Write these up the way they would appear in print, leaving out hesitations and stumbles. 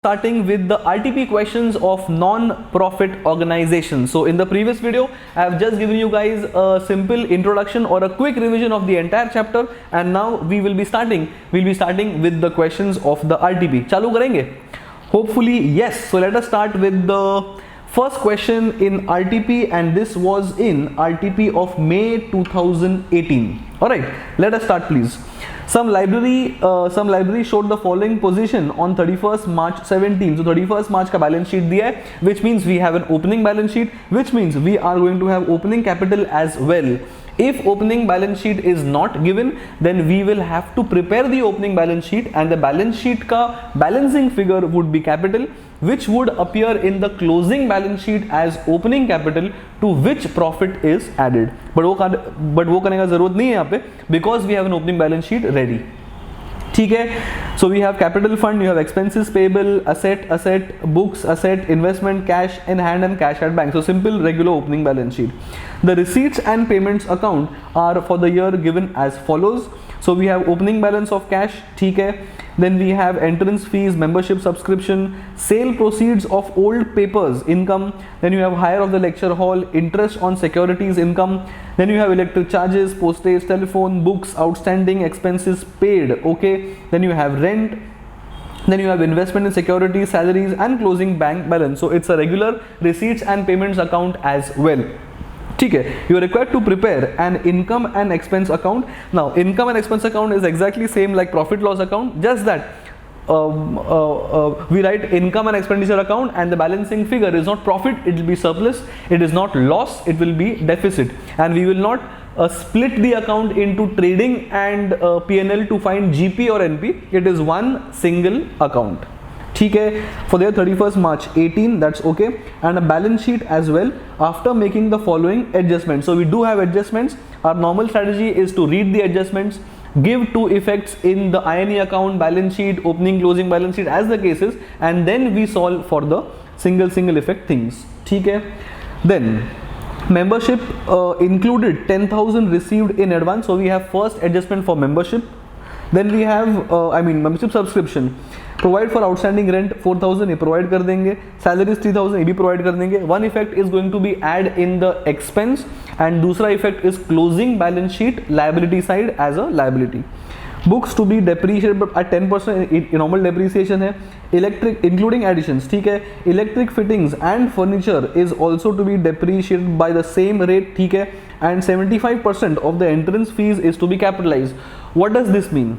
Starting with the RTP questions of non-profit organizations. So in the previous video, I have just given you guys a simple introduction or a quick revision of the entire chapter, and now we'll be starting with the questions of the RTP. चालू करेंगे? Hopefully yes. So let us start with the first question in RTP, and this was in RTP of May 2018. Alright, let us start please. Some library showed the following position on 31st March 17. So 31st March का balance sheet दिया है, which means we have an opening balance sheet, which means we are going to have opening capital as well. If opening balance sheet is not given, then we will have to prepare the opening balance sheet, and the balance sheet का balancing figure would be capital, which would appear in the closing balance sheet as opening capital, to which profit is added. But वो करने का जरूरत नहीं है यहाँ पे, because we have an opening balance sheet ready. ठीक है, so we have capital fund, you have expenses payable, asset, books, asset, investment, cash in hand and cash at bank. So simple regular opening balance sheet. The receipts and payments account are for the year given as follows. So we have opening balance of cash, ठीक है. Then we have entrance fees, membership subscription, sale proceeds of old papers income. Then you have hire of the lecture hall, interest on securities income. Then you have electric charges, postage, telephone, books, outstanding expenses paid. Okay. Then you have rent. Then you have investment in securities, salaries, and closing bank balance. So it's a regular receipts and payments account as well. ठीक है, you are required to prepare an income and expense account. Now income and expense account is exactly same like profit loss account, just that we write income and expenditure account, and the balancing figure is not profit, it will be surplus. It is not loss, it will be deficit. And we will not split the account into trading and P&L to find GP or NP. It is one single account. ठीक है, for their 31st March 18, that's okay. And a balance sheet as well after making the following adjustments. So we do have adjustments. Our normal strategy is to read the adjustments, give two effects in the INE account, balance sheet, opening, closing balance sheet as the cases, and then we solve for the single effect things. ठीक है, then membership included 10,000 received in advance. So we have first adjustment for membership. Then we have membership subscription. Provide for outstanding rent 4,000, ये provide कर देंगे. Salaries 3,000, ये भी provide कर देंगे. One effect is going to be add in the expense, and दूसरा effect is closing balance sheet liability side as a liability. Books to be depreciated at 10%, normal depreciation है. Electric including additions, ठीक है. Electric fittings and furniture is also to be depreciated by the same rate, ठीक है. And 75% of the entrance fees is to be capitalized. What does this mean?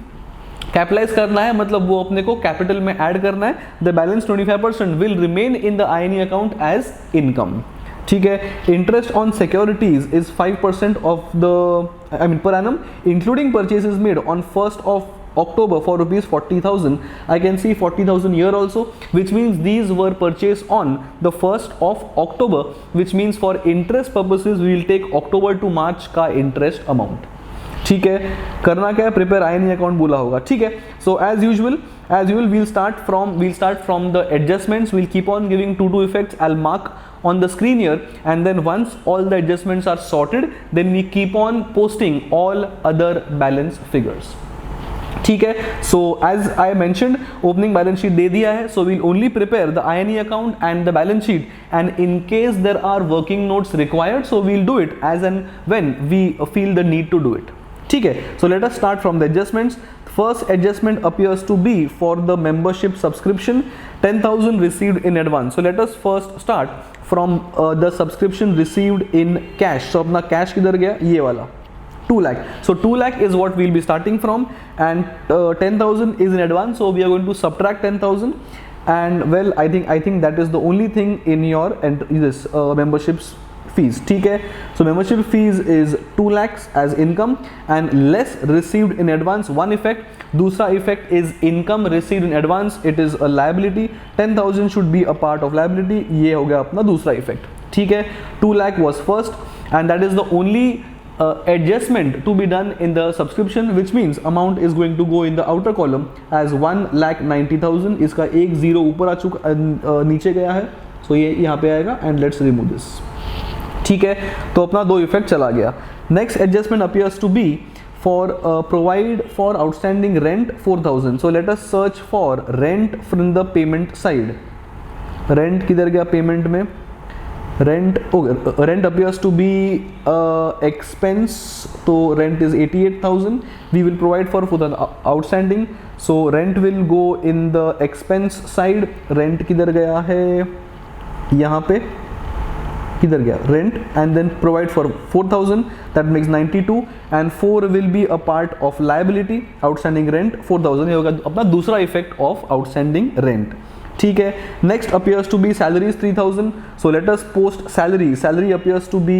Capitalize करना है मतलब वो अपने को कैपिटल में ऐड करना है. The balance 25% will remain in the INE account as income. ठीक है. Interest on securities is 5% of the per annum, including purchases made on 1st of October for rupees 40,000. I can see 40,000 here also, which means these were purchased on the 1st of October, which means for interest purposes we will take October to March का interest amount. ठीक है, करना क्या है, prepare आईएनई account बोला होगा. ठीक है, so as usual we'll start from the adjustments. We'll keep on giving two effects. I'll mark on the screen here, and then once all the adjustments are sorted, then we keep on posting all other balance figures. ठीक है, so as I mentioned, opening balance sheet दे दिया है, so we'll only prepare the INE account and the balance sheet, and in case there are working notes required, so we'll do it as and when we feel the need to do it. ठीक है, so let us start from the adjustments. First adjustment appears to be for the membership subscription, 10,000 received in advance. So let us first start from the subscription received in cash. So अपना cash किधर गया, ये वाला 2 lakh. So 2 lakh is what we'll be starting from, and 10,000 is in advance, so we are going to subtract 10,000, and well I think that is the only thing in your memberships fees. ठीक है, so membership fees is 2 lakhs as income and less received in advance. One effect. दूसरा effect is income received in advance, it is a liability. 10,000 should be a part of liability. ये हो गया अपना दूसरा effect. ठीक है, 2 lakh was first, and that is the only adjustment to be done in the subscription, which means amount is going to go in the outer column as 1,90,000. इसका एक zero ऊपर आ चुका, नीचे गया है, so ये यहाँ पे आएगा, and let's remove this. ठीक है, तो अपना दो इफेक्ट चला गया. Next adjustment appears to be for provide for outstanding rent 4000. So let us search for rent from the payment side. Rent किधर गया payment में? Rent, okay, rent appears to be expense, so rent is 88,000. We will provide for the outstanding, so rent will go in the expense side. Rent किधर गया है? यहाँ पे किधर गया rent, and then provide for 4000, that makes 92, and 4 will be a part of liability. Outstanding rent 4000, ये होगा अपना दूसरा effect of outstanding rent. ठीक है. Next appears to be salaries 3000. So let us post salary. Salary appears to be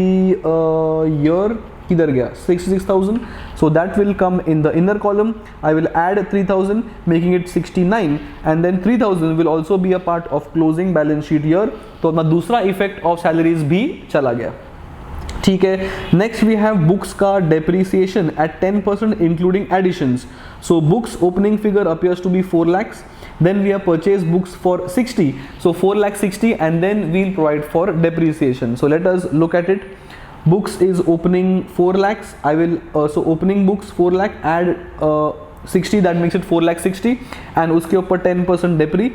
year किधर गया 66,000. So that will come in the inner column. I will add 3000, making it 69, and then 3000 will also be a part of closing balance sheet here. तो अपना दूसरा effect of salaries भी चला गया. ठीक है. Next we have books का depreciation at 10% including additions. So books opening figure appears to be 4 lakhs. Then we have purchased books for 60. So 4 lakh 60, and then we'll provide for depreciation. So let us look at it. Books is opening 4 lakhs. I will so opening books 4 lakh, add 60, that makes it 4 lakh 60, and उसके ऊपर 10% depre.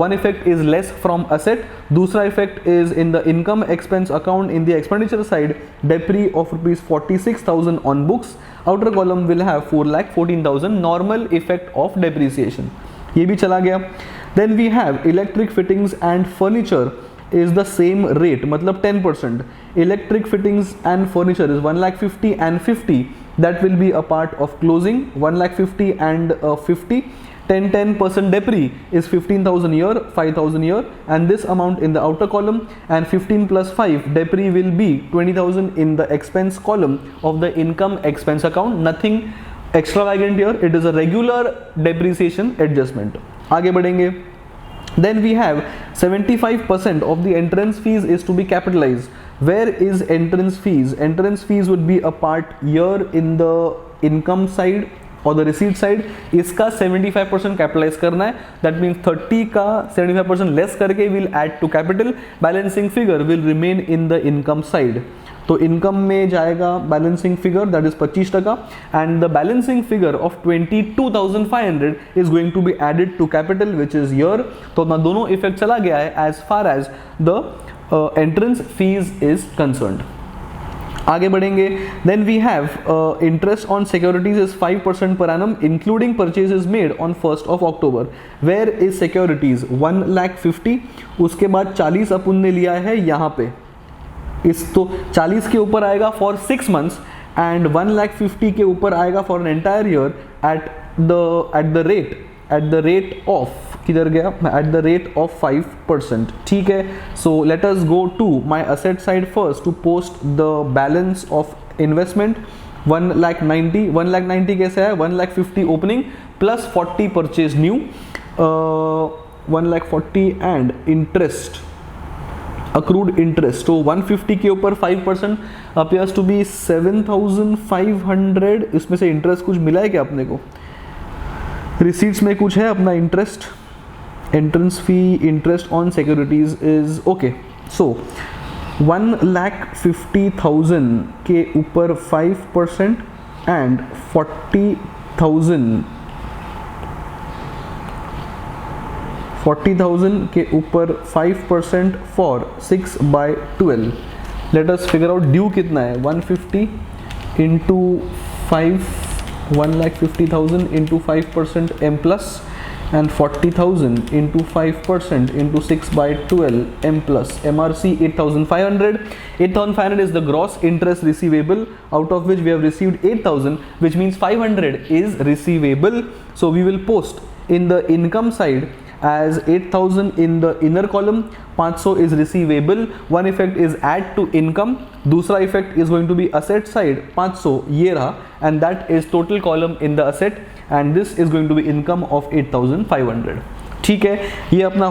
One effect is less from asset. दूसरा effect is in the income expense account in the expenditure side, depre of rupees 46,000 on books. Outer column will have 4 lakh 14,000 normal effect of depreciation. ये भी चला गया. Then we have electric fittings and furniture is the same rate, मतलब 10%. Electric fittings and furniture is 1 lakh 50 and 50. That will be a part of closing. 1 lakh 50 and 50. 10% depre is 15,000 here, 5,000 here, and this amount in the outer column, and 15 plus 5 depre will be 20,000 in the expense column of the income expense account. Nothing extravagant here, it is a regular depreciation adjustment. आगे बढ़ेंगे. Then we have 75% of the entrance fees is to be capitalized. Where is entrance fees? Entrance fees would be a part here in the income side और the receipt side. इसका 75% capitalize करना है. That means 30 का 75% less करके will add to capital. Balancing figure will remain in the income side. तो income में जाएगा balancing figure, that is 25%, and the balancing figure of 22,500 is going to be added to capital which is year. तो अपना दोनों effect चला गया है as far as the entrance fees is concerned. आगे बढ़ेंगे. Then we have interest on securities is 5% per annum including purchases made on 1st of October. Where is securities 1 lakh 50. उसके बाद 40 अपन ने लिया है यहाँ पे, इस तो 40 के ऊपर आएगा फॉर 6 months एंड 1 lakh 50 के ऊपर आएगा for an entire year at the rate of किधर गया, एट द रेट ऑफ 5%. ठीक है. So let us go to my asset side first to post the balance of investment. 1 lakh 90 कैसे है? 1 lakh 50 opening plus 40 purchase new, 1 lakh 40 and interest accrued interest. तो 150 के ऊपर 5% appears to be 7,500. इसमें से interest कुछ मिला है क्या अपने को? रिसीट्स में कुछ है अपना interest. Entrance fee interest on securities is okay. So 1,50,000 के ऊपर 5% एंड 40,000 के ऊपर 5% for 6/12. Let us figure out due कितना है. 150 into 5, 1,50,000 into 5% M plus, and 40,000 into 5% into 6/12 M plus. MRC 8,500. 8,500 is the gross interest receivable, out of which we have received 8,000, which means 500 is receivable. So we will post in the income side as 8,000 in the inner column, 500 is receivable. One effect is add to income, दूसरा effect is going to be asset side 500 ये रहा, and that is total column in the asset, and this is going to be income of 8,500. ठीक है, ये अपना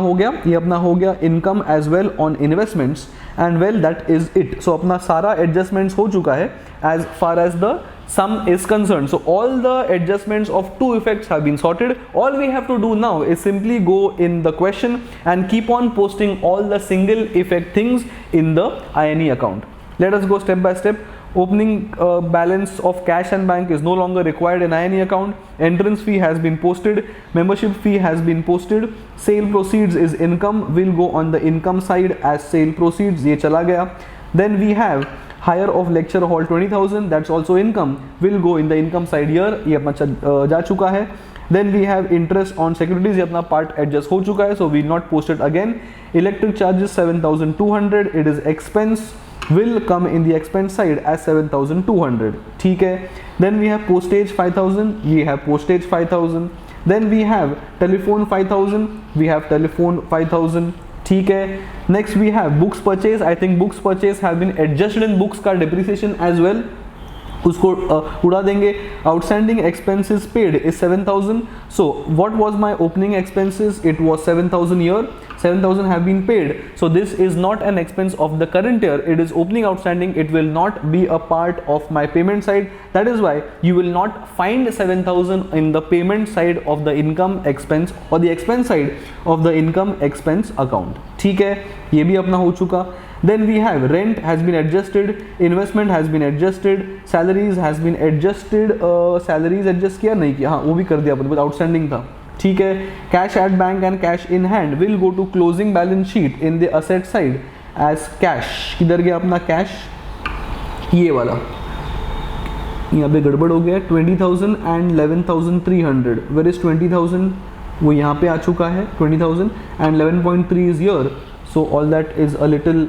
हो गया income as well on investments, and well that is it. So अपना सारा adjustments हो चुका है as far as the sum is concerned. So all the adjustments of two effects have been sorted. All we have to do now is simply go in the question and keep on posting all the single effect things in the INE account. Let us go step by step. Opening balance of cash and bank is no longer required in INE account. Entrance fee has been posted. Membership fee has been posted. Sale proceeds is income, will go on the income side as sale proceeds. ये चला गया. Then we have hire of lecture hall 20,000, that's also income, will go in the income side here. ये अपना जा चुका है. Then we have interest on securities, ये अपना part adjust हो चुका है, so we not post it again. Electric charges 7,200, it is expense, will come in the expense side as 7,200. ठीक है. Then we have postage 5,000, we have postage 5,000. Then we have telephone 5,000, we have telephone 5,000. ठीक है. Next we have books purchase. I think books purchase have been adjusted in books का depreciation as well. उसको उड़ा देंगे. Outstanding expenses paid is 7,000. So what was my opening expenses? It was 7,000 here. 7,000 have been paid. So this is not an expense of the current year. It is opening outstanding. It will not be a part of my payment side. That is why you will not find 7,000 in the payment side of the income expense or the expense side of the income expense account. ठीक है, ये भी अपना हो चुका. Then we have rent has been adjusted, investment has been adjusted, salaries has been adjusted. Salaries adjust किया नहीं किया, हाँ वो भी कर दिया अपन, outstanding था. ठीक है. Cash at bank and cash in hand will go to closing balance sheet in the asset side as cash. किधर गया अपना cash? ये वाला यहाँ पे गड़बड़ हो गया. 20,000 and 11,300. Where is 20,000? वो यहाँ पे आ चुका है 20,000 and 11.3 is here. So all that is a little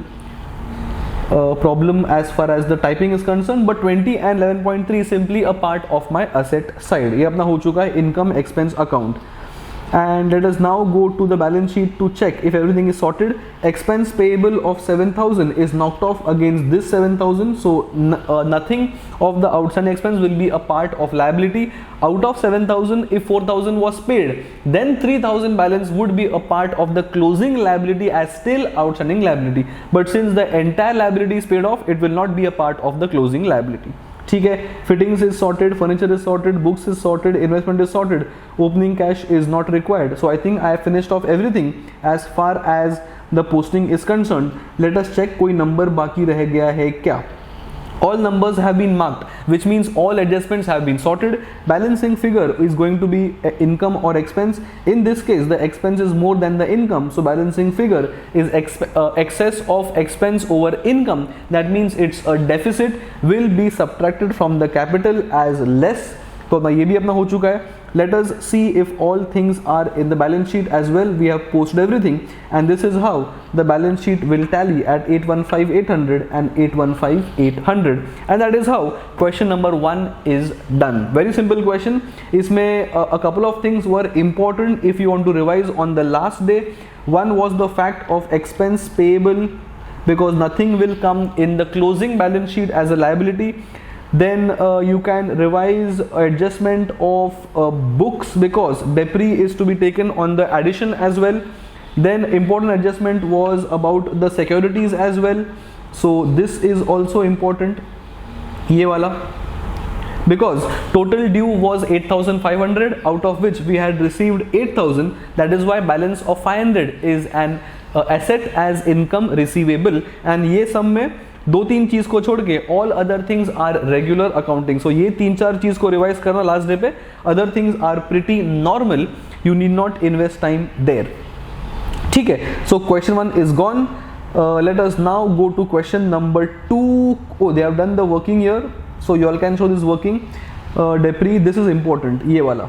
problem as far as the typing is concerned, but 20 and 11.3 is simply a part of my asset side. ये अपना हो चुका है income expense account. And let us now go to the balance sheet to check if everything is sorted. Expense payable of 7,000 is knocked off against this 7,000, so nothing of the outstanding expense will be a part of liability. Out of 7,000, if 4,000 was paid, then 3,000 balance would be a part of the closing liability as still outstanding liability. But since the entire liability is paid off, it will not be a part of the closing liability. ठीक है. Fittings is sorted, furniture is sorted, books is sorted, investment is sorted, opening cash is not required. So I think I have finished off everything as far as the posting is concerned. Let us check कोई number बाकी रह गया है क्या. All numbers have been marked, which means all adjustments have been sorted. Balancing figure is going to be income or expense. In this case, the expense is more than the income, so balancing figure is excess of expense over income. That means it's a deficit, will be subtracted from the capital as less. तो ये भी अपना हो चुका है. Let us see if all things are in the balance sheet as well. We have posted everything, and this is how the balance sheet will tally at 815,800 and 815,800, and that is how question number 1 is done. Very simple question. इसमें a couple of things were important if you want to revise on the last day. One was the fact of expense payable, because nothing will come in the closing balance sheet as a liability. Then you can revise adjustment of books, because depre is to be taken on the addition as well. Then important adjustment was about the securities as well, so this is also important, ये वाला, because total due was 8,500, out of which we had received 8,000. That is why balance of 500 is an asset as income receivable. And ये सब में दो तीन चीज को छोड़ के all other things are regular accounting. So ये तीन चार चीज को रिवाइज करना लास्ट डे पे. Other things are pretty normal, you need not invest time there. ठीक है. So question 1 is gone. Let us now go to question number 2. Oh they have done the working here, so you all can show this working. डेप्री, this is important. ये वाला,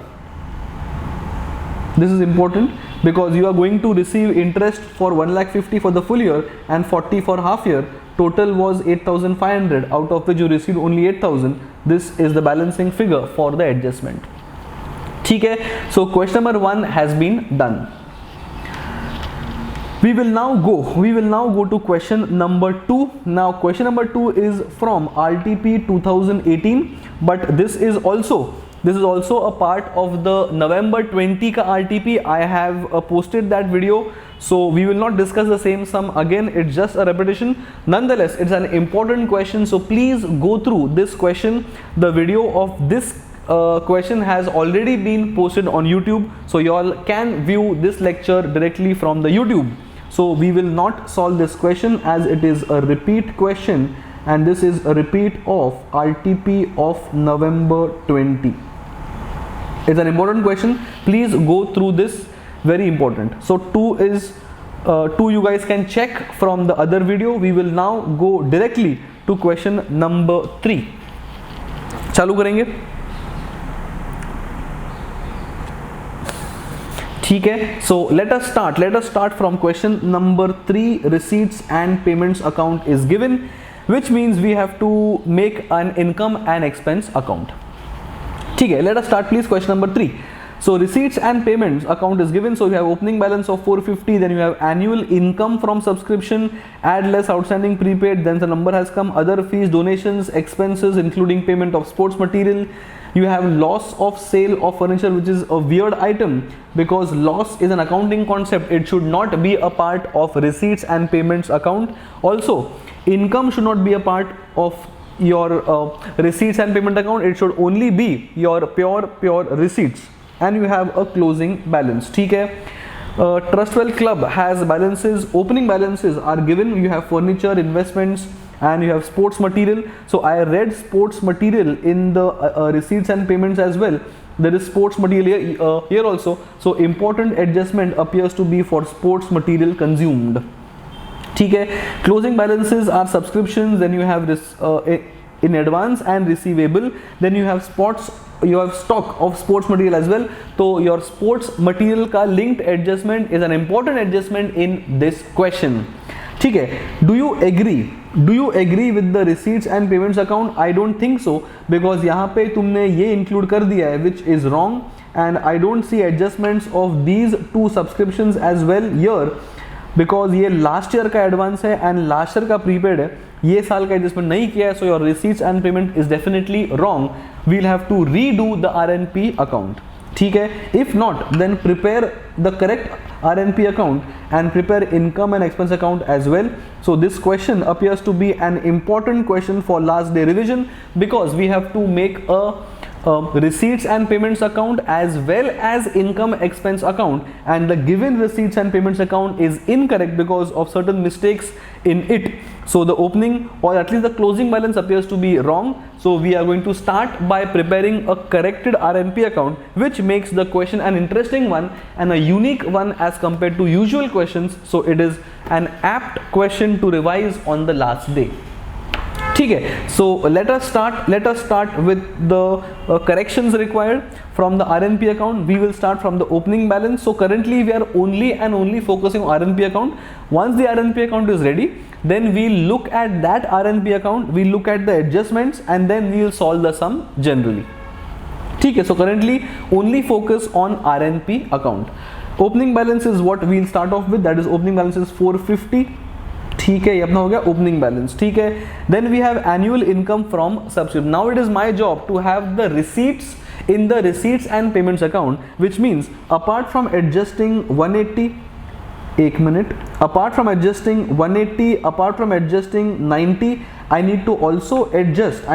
this is important because you are going to receive interest for 1,50,000 for the full year and 40 for half year. Total was 8,500, out of which you received only 8,000. This is the balancing figure for the adjustment. ठीक है. So question number 1 has been done. We will now go to question number 2. Now question number 2 is from RTP 2018, but this is also a part of the November 20 ka RTP. I have posted that video, so we will not discuss the same sum again. It's just a repetition. Nonetheless, it's an important question, so please go through this question. The video of this question has already been posted on YouTube, so you all can view this lecture directly from the YouTube. So we will not solve this question as it is a repeat question and this is a repeat of RTP of November 20. It's an important question. Please go through this, very important. So 2 is 2 you guys can check from the other video. We will now go directly to question number 3. चालू करेंगे, ठीक है. So let us start from question number 3. Receipts and payments account is given, which means we have to make an income and expense account. ठीक है, let us start please. Question number 3. So receipts and payments account is given. So you have opening balance of 450, then you have annual income from subscription, add less outstanding prepaid, then the number has come, other fees, donations, expenses including payment of sports material. You have loss of sale of furniture, which is a weird item because loss is an accounting concept. It should not be a part of receipts and payments account. Also, income should not be a part of your receipts and payment account. It should only be your pure receipts. And you have a closing balance. ठीक है. Trustwell Club has balances. Opening balances are given. You have furniture, investments, and you have sports material. So I read sports material in the receipts and payments as well. There is sports material here also. So important adjustment appears to be for sports material consumed. ठीक है. Closing balances are subscriptions. Then you have this in advance and receivable. Then you have stock of sports material as well. So your sports material का linked adjustment is an important adjustment in this question. ठीक है. Do you agree with the receipts and payments account? I don't think so, because यहाँ पे तुमने ये include कर दिया है, which is wrong, and I don't see adjustments of these 2 subscriptions as well here, because ये लास्ट ईयर का advance है एंड लास्ट ईयर का प्रीपेड है, ये साल का एडजस्टमेंट नहीं किया है. So your receipts and payment is definitely wrong. We'll have to redo the RNP account. ठीक है. If not, then prepare the correct RNP account and prepare income and expense account as well. So this question appears to be an important question for last day revision, because we have to make a receipts and payments account as well as income expense account, and the given receipts and payments account is incorrect because of certain mistakes in it. So the opening or at least the closing balance appears to be wrong. So we are going to start by preparing a corrected RNP account, which makes the question an interesting one and a unique one as compared to usual questions. So it is an apt question to revise on the last day. ठीक है. So let us start with the corrections required from the RNP account. We will start from the opening balance. So currently we are only focusing on RNP account. Once the RNP account is ready, then we'll look at that RNP account, we'll look at the adjustments, and then we'll solve the sum generally. ठीक है. So currently only focus on RNP account. Opening balance is what we'll start off with. That is opening balance is 450. ठीक है, ये अपना हो गया opening balance. ठीक है. Then we have annual income from subscription. Now it is my job to have the receipts in the receipts and payments account, which means apart from adjusting 180, एक minute, apart from adjusting 180, apart from adjusting 90, I need to also adjust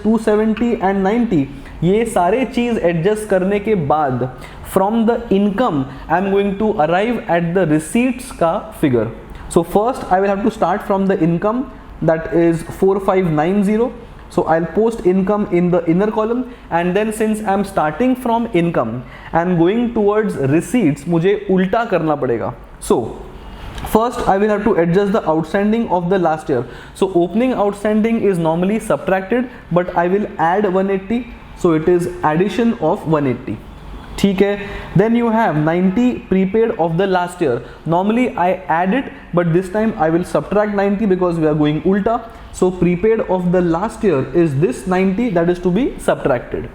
270 and 90. ये सारे चीज adjust करने के बाद from the income I am going to arrive at the receipts का figure. So first I will have to start from the income, that is 4590. So I'll post income in the inner column, and then since I'm starting from income and going towards receipts, मुझे उल्टा करना पड़ेगा. So first I will have to adjust the outstanding of the last year. So opening outstanding is normally subtracted, but I will add 180. So it is addition of 180. ठीक है. Then you have 90 prepaid of the last year. Normally I add it, but this time I will subtract 90 because we are going ulta. So prepaid of the last year is this 90 that is to be subtracted.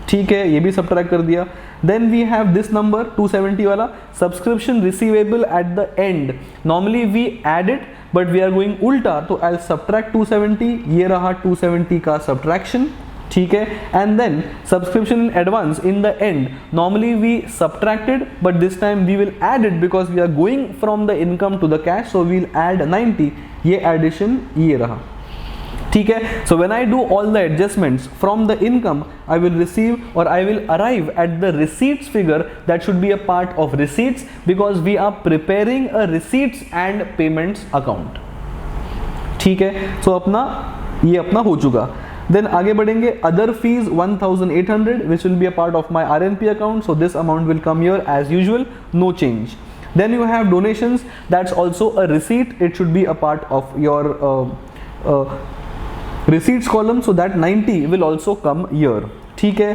ठीक है, ये भी subtract कर दिया. Then we have this number 270 वाला subscription receivable at the end. Normally we add it, but we are going ulta, तो I'll subtract 270. ये रहा 270 का subtraction. ठीक है. And then subscription in advance in the end, normally we subtracted, but this time we will add it because we are going from the income to the cash, so we'll add 90. ये addition ये रहा. ठीक है. So when I do all the adjustments from the income, I will receive or I will arrive at the receipts figure that should be a part of receipts, because we are preparing a receipts and payments account. ठीक है, सो अपना ये अपना हो चुका। देन आगे बढ़ेंगे, other fees 1800 which will be a part of my RNP account, so this amount will come here as usual, no change. Then you have donations, that's also a receipt, it should be a part of your receipts column, so that 90 will also come here, ठीक है।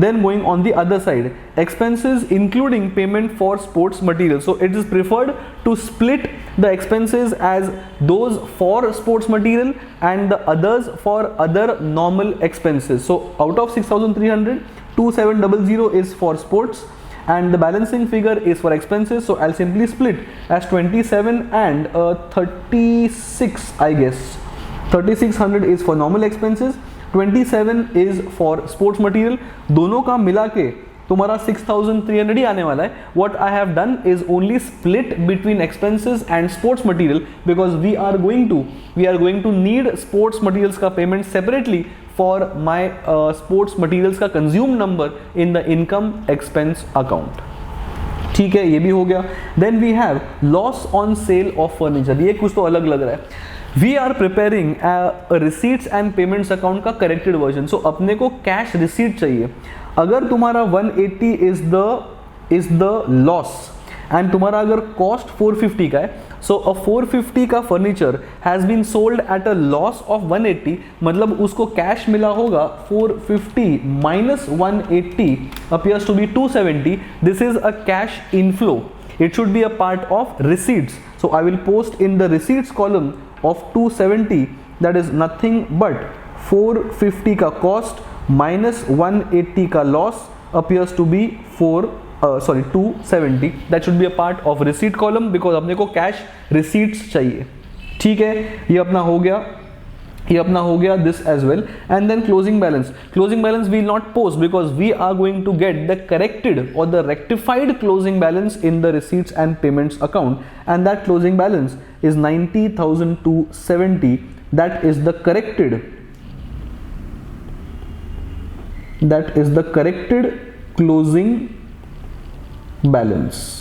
Then going on the other side, expenses including payment for sports material, so it is preferred to split the expenses as those for sports material and the others for other normal expenses. So out of 6300, 2700 is for sports and the balancing figure is for expenses, so I'll simply split as 27 and 36, I guess 3600 is for normal expenses, 27 is for sports material, दोनों का मिला के तुम्हारा 6300 ही आने वाला है। What I have done is only split between expenses and sports material because we are going to need sports materials का payment separately for my sports materials का consume number in the income expense account, ठीक है, ये भी हो गया। Then we have loss on sale of furniture, ये कुछ तो अलग लग रहा है। We are preparing a receipts and payments account का corrected version, so अपने को cash receipt चाहिए। अगर तुम्हारा 180 is the loss and तुम्हारा अगर cost 450 का है, so a 450 का furniture has been sold at a loss of 180, मतलब उसको cash मिला होगा 450 minus 180 appears to be 270. This is a cash inflow, it should be a part of receipts, so I will post in the receipts column of 270, that is nothing but 450 का cost minus 180 का loss appears to be 270, that should be a part of receipt column because अपने को cash receipts चाहिए, ठीक है। ये अपना हो गया this as well। And then closing balance we will not post because we are going to get the corrected or the rectified closing balance in the receipts and payments account, and that closing balance is 90,270, that is the corrected closing balance,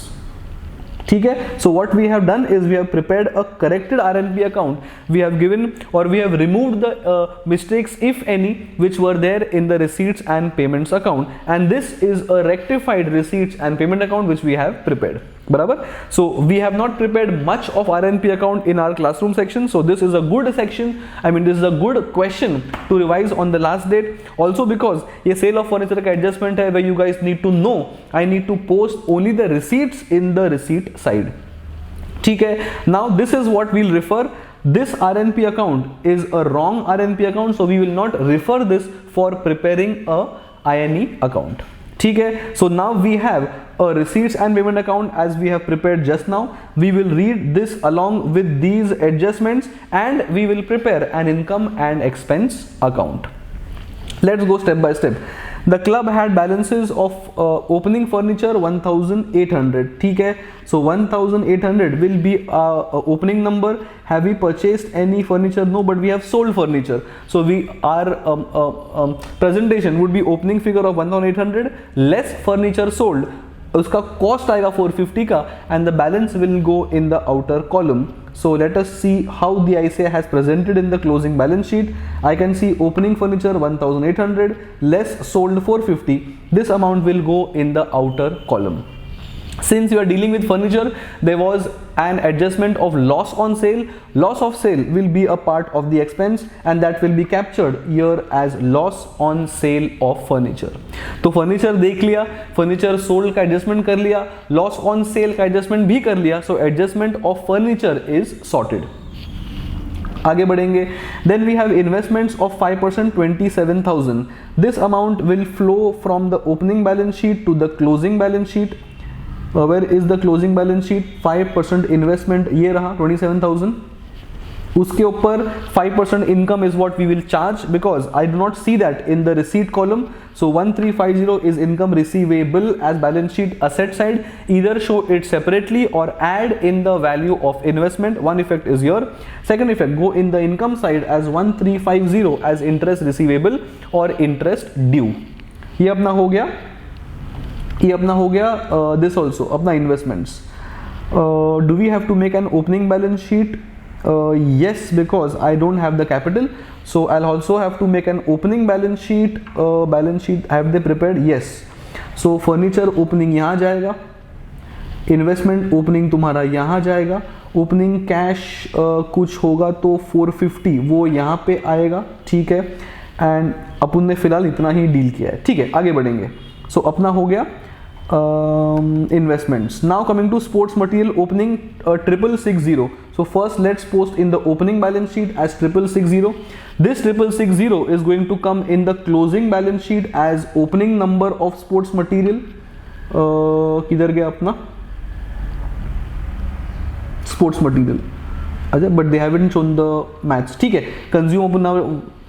ठीक है। So what we have done is we have prepared a corrected RNP account, we have given or we have removed the mistakes if any which were there in the receipts and payments account, and this is a rectified receipts and payment account which we have prepared, बराबर। So we have not prepared much of RNP account in our classroom section, so this is a good section, I mean this is a good question to revise on the last date, also because ये sale of furniture का adjustment है where you guys need to know I need to post only the receipts in the receipt side, ठीक है। Now this is what we'll refer, this RNP account is a wrong RNP account, so we will not refer this for preparing a INE account, ठीक है। So now we have a receipts and payment account as we have prepared just now, we will read this along with these adjustments and we will prepare an income and expense account. Let's go step by step। The club had balances of opening furniture 1800, ठीक है। So 1800 will be opening number. Have we purchased any furniture? No, but we have sold furniture, so our presentation would be opening figure of 1800 less furniture sold, उसका cost आएगा 450 का and the balance will go in the outer column. So let us see how the ICAI has presented in the closing balance sheet. I can see opening furniture 1800 less sold 450, this amount will go in the outer column. Since you are dealing with furniture, there was an adjustment of loss on sale. Loss of sale will be a part of the expense and that will be captured here as loss on sale of furniture. तो furniture देख लिया, furniture sold का adjustment कर लिया, loss on sale का adjustment भी कर लिया, so adjustment of furniture is sorted. आगे बढ़ेंगे, then we have investments of 5% 27,000. This amount will flow from the opening balance sheet to the closing balance sheet. Where is the closing balance sheet? 5% investment ये रहा 27,000, उसके ऊपर 5% income is what we will charge because I do not see that in the receipt column. So 1350 is income receivable as balance sheet asset side, either show it separately or add in the value of investment. One effect is here. Second effect, go in the income side as 1350 as interest receivable or interest due. ये अपना हो गया, ये अपना हो गया this also अपना investments. Do we have to make an opening balance sheet? Yes, because I don't have the capital, so I'll also have to make an opening balance sheet. Have they prepared? Yes. So furniture opening यहाँ जाएगा, investment opening तुम्हारा यहाँ जाएगा, opening cash कुछ होगा तो 450 वो यहाँ पे आएगा, ठीक है। एंड अपन ने फिलहाल इतना ही डील किया है, ठीक है, आगे बढ़ेंगे। सो अपना हो गया investments. Now coming to sports material opening 6660. So first let's post in the opening balance sheet as 6660. This 6660 is going to come in the closing balance sheet as opening number of sports material. किधर गया अपना sports material? अच्छा, but they haven't shown the maths. ठीक है, consume open now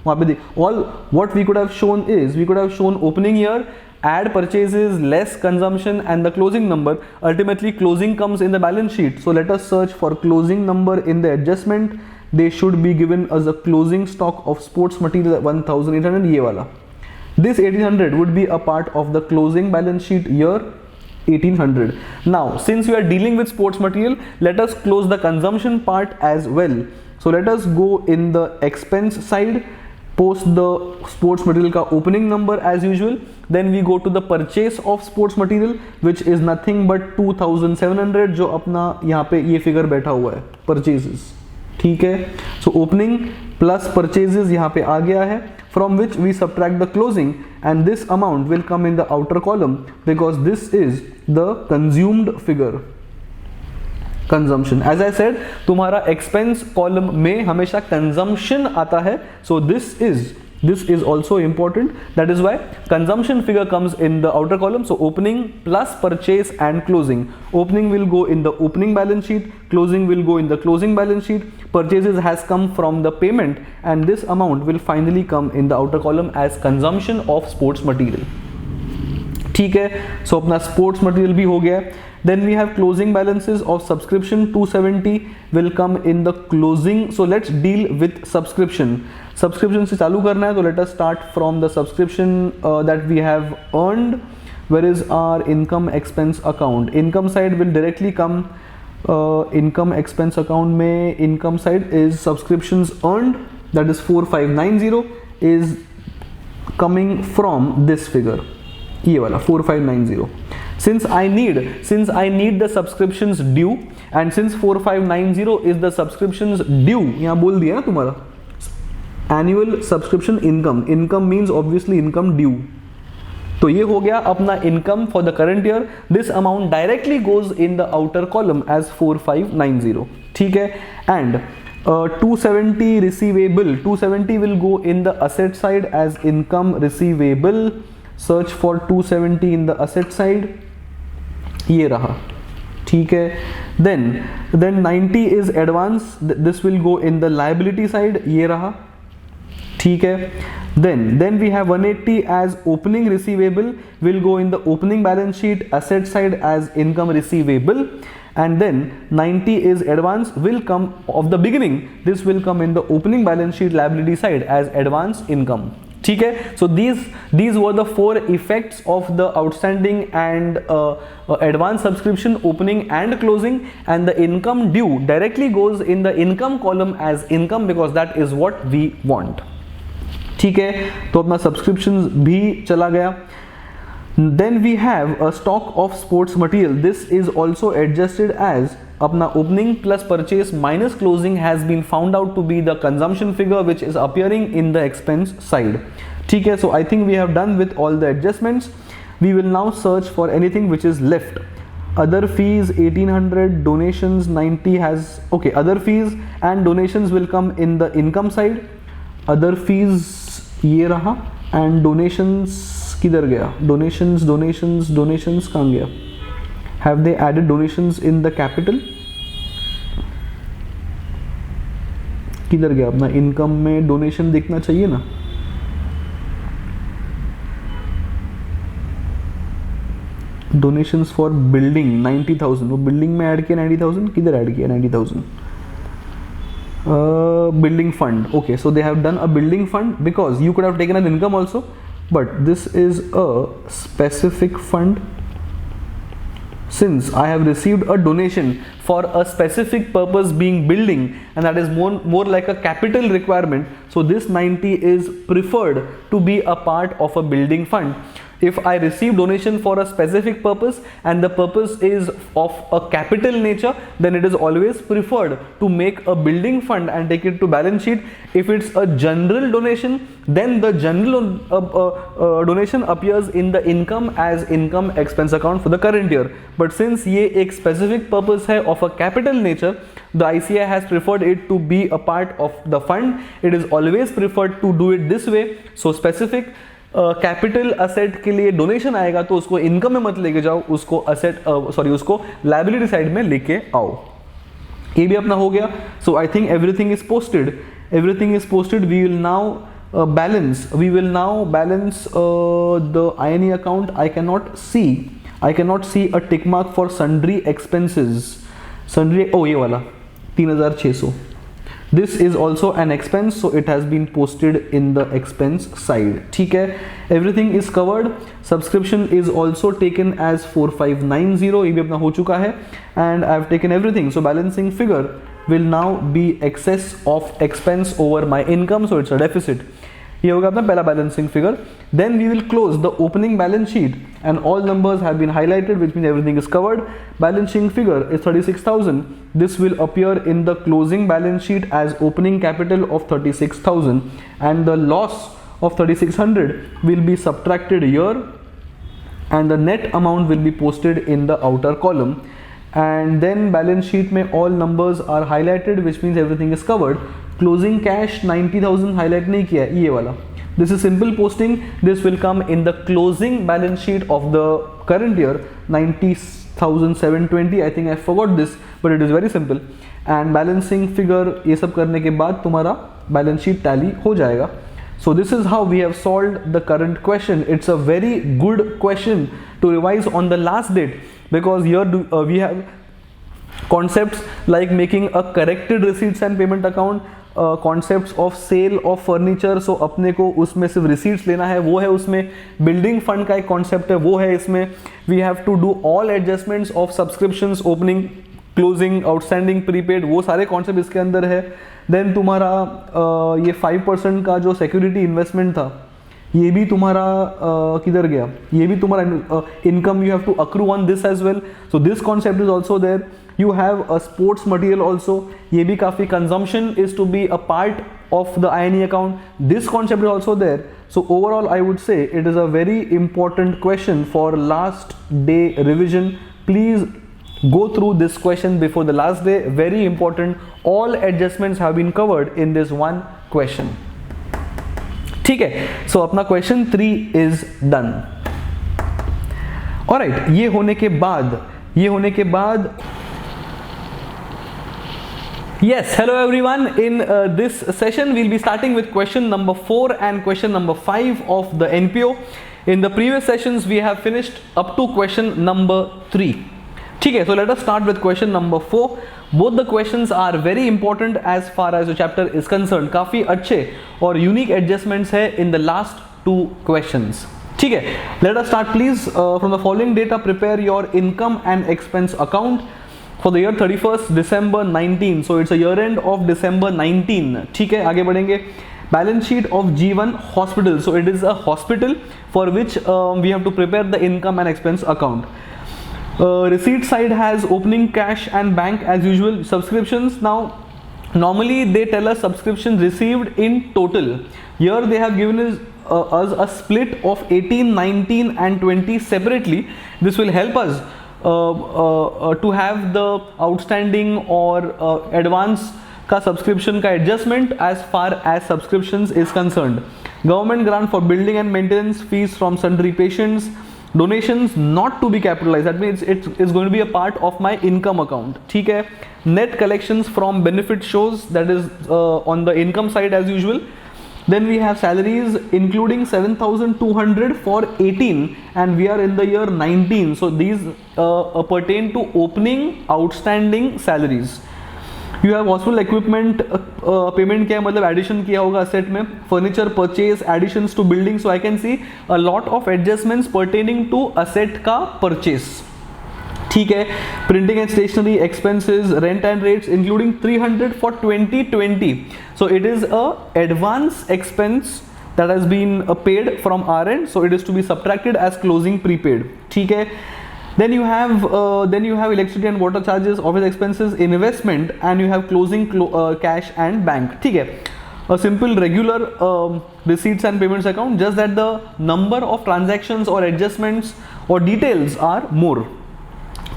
वहाँ पे देख। All what we could have shown is we could have shown opening here, add purchases, less consumption and the closing number. Ultimately closing comes in the balance sheet. So let us search for closing number in the adjustment. They should be given as a closing stock of sports material 1800, ये वाला. This 1800 would be a part of the closing balance sheet year 1800. Now since we are dealing with sports material, let us close the consumption part as well. So let us go in the expense side, post the sports material का opening number as usual. Then we go to the purchase of sports material which is nothing but 2700, जो अपना यहाँ पे ये figure बैठा हुआ है purchases, ठीक है। So opening plus purchases यहाँ पे आ गया है, from which we subtract the closing and this amount will come in the outer column because this is the consumed figure. Consumption, as I said, तुम्हारा expense column में हमेशा consumption आता है, so this is also important. That is why consumption figure comes in the outer column. So opening plus purchase and closing. Opening will go in the opening balance sheet, closing will go in the closing balance sheet. Purchases has come from the payment and this amount will finally come in the outer column as consumption of sports material. ठीक है, so अपना sports material भी हो गया। Then we have closing balances of subscription 270 will come in the closing. So let's deal with subscription. Subscription से चालू करना है, तो let us start from the subscription that we have earned. Where is our income expense account? Income side will directly come. Income expense account में income side is subscriptions earned, that is 4590 is coming from this figure, ये वाला 4590. Since I need the subscriptions due and since 4590 is the subscriptions due, यहाँ बोल दिया ना तुम्हारा annual subscription income means obviously income due. तो ये हो गया अपना income for the current year. This amount directly goes in the outer column as 4590, ठीक है। And 270 receivable, 270 will go in the asset side as income receivable. Search for 270 in the asset side, ये रहा, ठीक है। Then 90 is advance, this will go in the liability side, ये रहा, ठीक है। Then we have 180 as opening receivable will go in the opening balance sheet asset side as income receivable, and then 90 is advance will come of the beginning, this will come in the opening balance sheet liability side as advance income, ठीक है। So these were the four effects of the outstanding and advance subscription opening and closing, and the income due directly goes in the income column as income because that is what we want, ठीक है। तो अपना subscriptions भी चला गया। Then we have a stock of sports material. This is also adjusted as अपना opening plus purchase minus closing has been found out to be the consumption figure which is appearing in the expense side, ठीक है। So I think we have done with all the adjustments. We will now search for anything which is left. Other fees 1800, donations 90 has, okay, other fees and donations will come in the income side. Other fees ये रहा and donations किधर गया? Donations कहाँ गया? Have they added donations in the capital? किधर गया? अपना income में डोनेशन दिखना चाहिए ना। डोनेशंस फॉर बिल्डिंग 90,000, वो बिल्डिंग में ऐड किया 90,000, किधर ऐड किया 90,000? Building fund. Okay, so they have done a building fund because you could have taken an income also, but this is a specific fund. since I have received a donation for a specific purpose being building, and that is more like a capital requirement, so this 90 is preferred to be a part of a building fund. If I receive donation for a specific purpose and the purpose is of a capital nature, then it is always preferred to make a building fund and take it to balance sheet. If it's a general donation, then the general donation appears in the income as income expense account for the current year. But since ये एक specific purpose है of a capital nature, the ICAI has preferred it to be a part of the fund. It is always preferred to do it this way. So specific capital asset के लिए donation आएगा तो उसको income में मत लेके जाओ, उसको असेट उसको लायबिलिटी साइड में लेके आओ. ये भी अपना हो गया. So I think everything is posted. We will now balance the INE account. I cannot see a tick mark for sundry expenses. ये वाला 3600. This is also an expense, so it has been posted in the expense side. ठीक है, everything is covered. Subscription is also taken as 4590. ये भी अपना हो चुका है, and I have taken everything. So balancing figure will now be excess of expense over my income, so it's a deficit. ये होगा अपना पहला balancing figure. Then we will close the opening balance sheet and all numbers have been highlighted, which means everything is covered. Balancing figure is 36,000. This will appear in the closing balance sheet as opening capital of 36,000, and the loss of 3600 will be subtracted here, and the net amount will be posted in the outer column. And then balance sheet में all numbers are highlighted, which means everything is covered. Closing cash 90,000 highlight नहीं किया, ये वाला. This is simple posting. This will come in the closing balance sheet of the current year. 90,720. I think I forgot this, but it is very simple. And balancing figure ये सब करने के बाद तुम्हारा बैलेंस शीट टैली हो जाएगा. So this is how we have solved the current question. It's a very good question to revise on the last date, because here we have concepts like making a corrected receipts and payment account, concepts of sale of furniture. So अपने को उसमें सिर्फ receipts लेना है, वो है उसमें. building fund का एक concept है, वो है इसमें. we have to do all adjustments of subscriptions, opening, closing, outstanding, prepaid, वो सारे concept इसके अंदर है. देन तुम्हारा ये 5% का जो सिक्योरिटी इन्वेस्टमेंट था, ये भी तुम्हारा किधर गया, ये भी तुम्हारा income. You have to accrue on this as well. So this concept is also there. You have a sports material also, ये भी काफ़ी consumption is to be a part of the INE account. This concept is also there. So overall I would say it is a very important question for last day revision. Please go through this question before the last day. Very important. All adjustments have been covered in this one question. ठीक है. So अपना question 3 is done. Alright, ये होने के बाद yes, hello everyone. In this session we'll be starting with question number 4 and question number 5 of the NPO. In the previous sessions we have finished up to question number 3. ठीक है. So let us start with question number 4. Both the questions are very important as far as the chapter is concerned. काफ़ी अच्छे और unique adjustments है in the last 2 questions. ठीक है. Let us start please from the following data. Prepare your income and expense account for the year 31st December 19. So it's a year end of December 19. ठीक है. आगे बढ़ेंगे. Balance sheet of G1 hospital. So it is a hospital for which we have to prepare the income and expense account. Receipt side has opening cash and bank as usual. Subscriptions, now normally they tell us subscriptions received in total. Here they have given us a split of 18, 19 and 20 separately. This will help us to have the outstanding or advance का subscription का adjustment as far as subscriptions is concerned. Government grant for building and maintenance, fees from sundry patients, donations not to be capitalized, that means it's going to be a part of my income account. ठीक है. Net collections from benefit shows, that is on the income side as usual. Then we have salaries including 7,200 for 18 and we are in the year 19. So these pertain to opening outstanding salaries. You have hospital equipment payment किया, मतलब addition किया होगा asset में. Furniture purchase, additions to building. So I can see a lot of adjustments pertaining to asset का purchase. ठीक है. Printing and stationery expenses, rent and rates including 300 for 2020. So it is a advance expense that has been paid from our end, so it is to be subtracted as closing prepaid. ठीक है. Then you have electricity and water charges, office expenses, investment, and you have closing cash and bank. ठीक है. A simple regular receipts and payments account, just that the number of transactions or adjustments or details are more.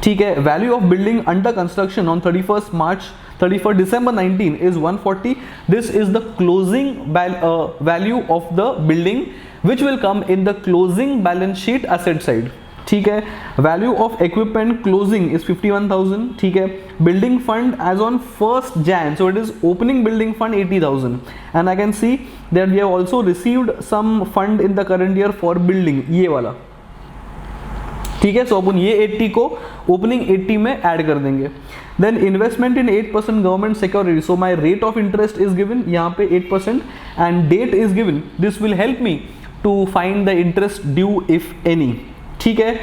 ठीक है. Value of building under construction on 31st December 19 is 140. This is the closing value of the building which will come in the closing balance sheet asset side. ठीक है. Value of equipment closing is 51,000. ठीक है. Building fund as on 1st Jan, so it is opening building fund 80,000, and I can see that we have also received some fund in the current year for building, ये वाला. ठीक है. सो अपन ये 80 को opening 80 में add कर देंगे. Then investment in 8% government security, so my rate of interest is given यहाँ पे 8% and date is given. This will help me to find the interest due if any. ठीक है.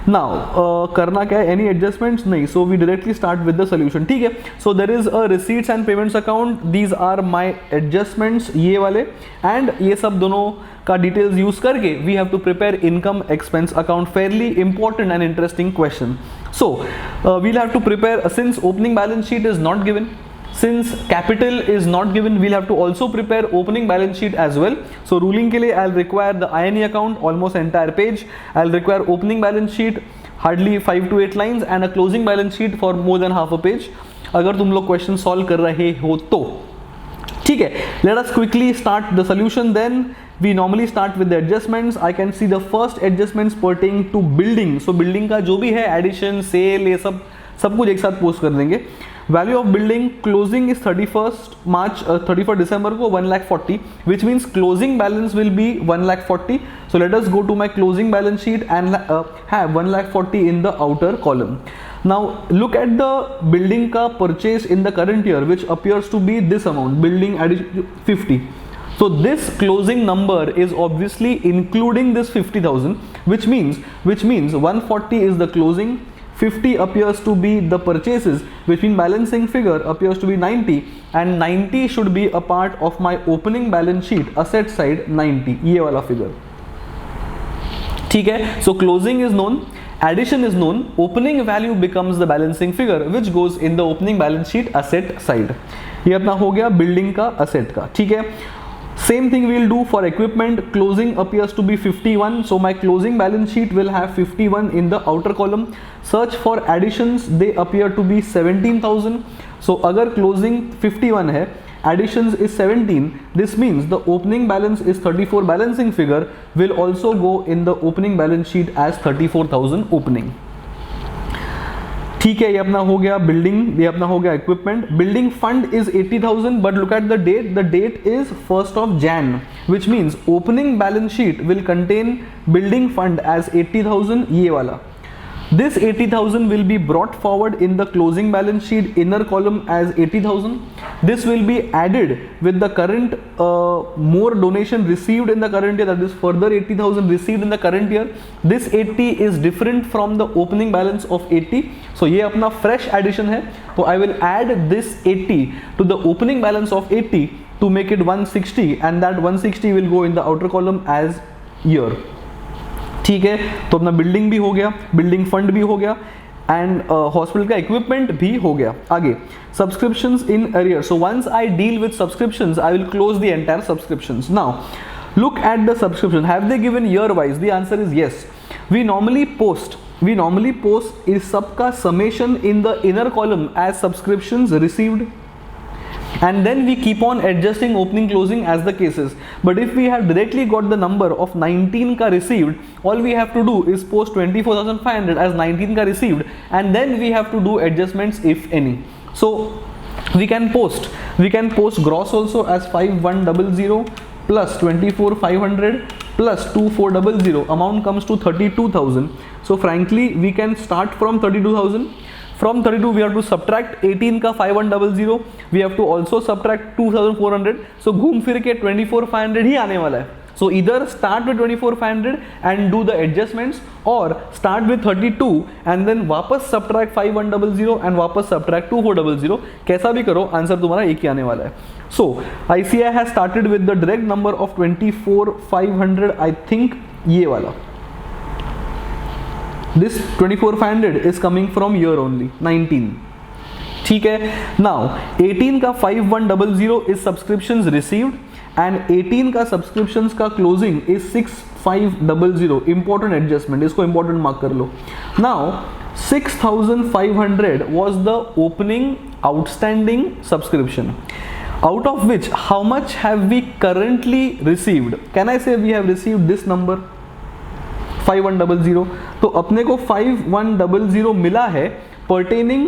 नाउ करना क्या है, एनी एडजस्टमेंट्स नहीं, so we directly start with the solution. ठीक है. So there is a receipts and payments account, these are my adjustments ये वाले, एंड ये सब दोनों का डिटेल्स यूज करके we have to prepare income expense account. Fairly important and interesting question. So we'll have to prepare, since opening balance sheet is not given, since capital is not given, we'll have to also prepare opening balance sheet as well. So ruling के लिए I'll require the INE account, almost entire page. I'll require opening balance sheet, hardly 5 to 8 lines, and a closing balance sheet for more than half a page. अगर तुम लोग question solve कर रहे हो तो. ठीक है. Let us quickly start the solution. Then we normally start with the adjustments. I can see the first adjustments pertaining to building. So building का जो भी है addition, sale, ये सब कुछ एक साथ पोस्ट कर देंगे. Value of building closing is 31st December को 1,40,000, which means closing balance will be 1,40,000. So let us go to my closing balance sheet and have 1,40,000 in the outer column. Now look at the building का purchase in the current year, which appears to be this amount, building addition 50. So this closing number is obviously including this 50,000, which means 140 is the closing, 50 appears to be the purchases, which means balancing figure appears to be 90, and 90 should be a part of my opening balance sheet asset side 90, ये वाला figure. ठीक है. So closing is known, addition is known, opening value becomes the balancing figure which goes in the opening balance sheet asset side. ये अपना हो गया building का asset का. ठीक है. Same thing we'll do for equipment. Closing appears to be 51, so my closing balance sheet will have 51 in the outer column. Search for additions, they appear to be 17,000. So अगर closing 51 है, additions is 17, this means the opening balance is 34. Balancing figure will also go in the opening balance sheet as 34,000 opening. ठीक है. ये अपना हो गया building, ये अपना हो गया equipment. Building fund is 80,000, but look at the date is 1st of Jan, which means opening balance sheet will contain building fund as 80,000, ये वाला. This 80,000 will be brought forward in the closing balance sheet inner column as 80,000. This will be added with the current more donation received in the current year, that is further 80,000 received in the current year. This 80 is different from the opening balance of 80. So ये अपना fresh addition है. So I will add this 80 to the opening balance of 80 to make it 160, and that 160 will go in the outer column as year. ठीक है. तो अपना building भी हो गया, बिल्डिंग फंड भी हो गया, एंड हॉस्पिटल का इक्विपमेंट भी हो गया. आगे subscriptions in arrear. So once I deal with subscriptions I will close the entire subscriptions. Now look at the subscription. Have they given year wise? The answer is yes. We normally post is सबका summation in the inner column as subscriptions received, and then we keep on adjusting opening closing as the cases. But if we have directly got the number of 19 ka received, all we have to do is post 24,500 as 19 ka received, and then we have to do adjustments if any. So we can post gross also as 5100 plus 24,500 plus 2400. Amount comes to 32,000. So frankly we can start from 32,000. From 32 we have to subtract 18 का 5100, we have to also subtract 2400. So घूम फिर के 24,500 ही आने वाला है. So either start with 24,500 and do the adjustments, or start with 32 and then वापस subtract 5100 and वापस subtract 2400. कैसा भी करो, आंसर तुम्हारा एक ही आने वाला है. So ICI has started with the direct number of 24,500. I think ये वाला. This 24,500 is coming from year only 19. ठीक है. Now 18 का 5100 is subscriptions received and 18 का subscriptions का closing is 6500. Important adjustment, इसको important mark कर लो. Now 6,500 was the opening outstanding subscription, out of which how much have we currently received? Can I say we have received this number 5100? तो अपने को 5100 मिला है pertaining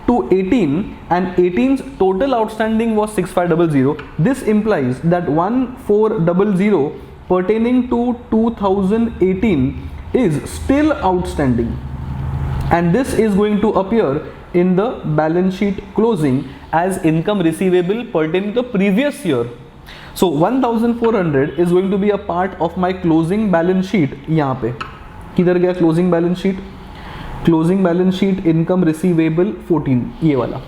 to 18 and 18's total outstanding was 6500. This implies that 1400 pertaining to 2018 is still outstanding, and this is going to appear in the balance sheet closing as income receivable pertaining to the previous year. So 1400 is going to be a part of my closing balance sheet. यहाँ पे किधर गया closing balance sheet? Closing balance sheet income receivable 14, ये वाला.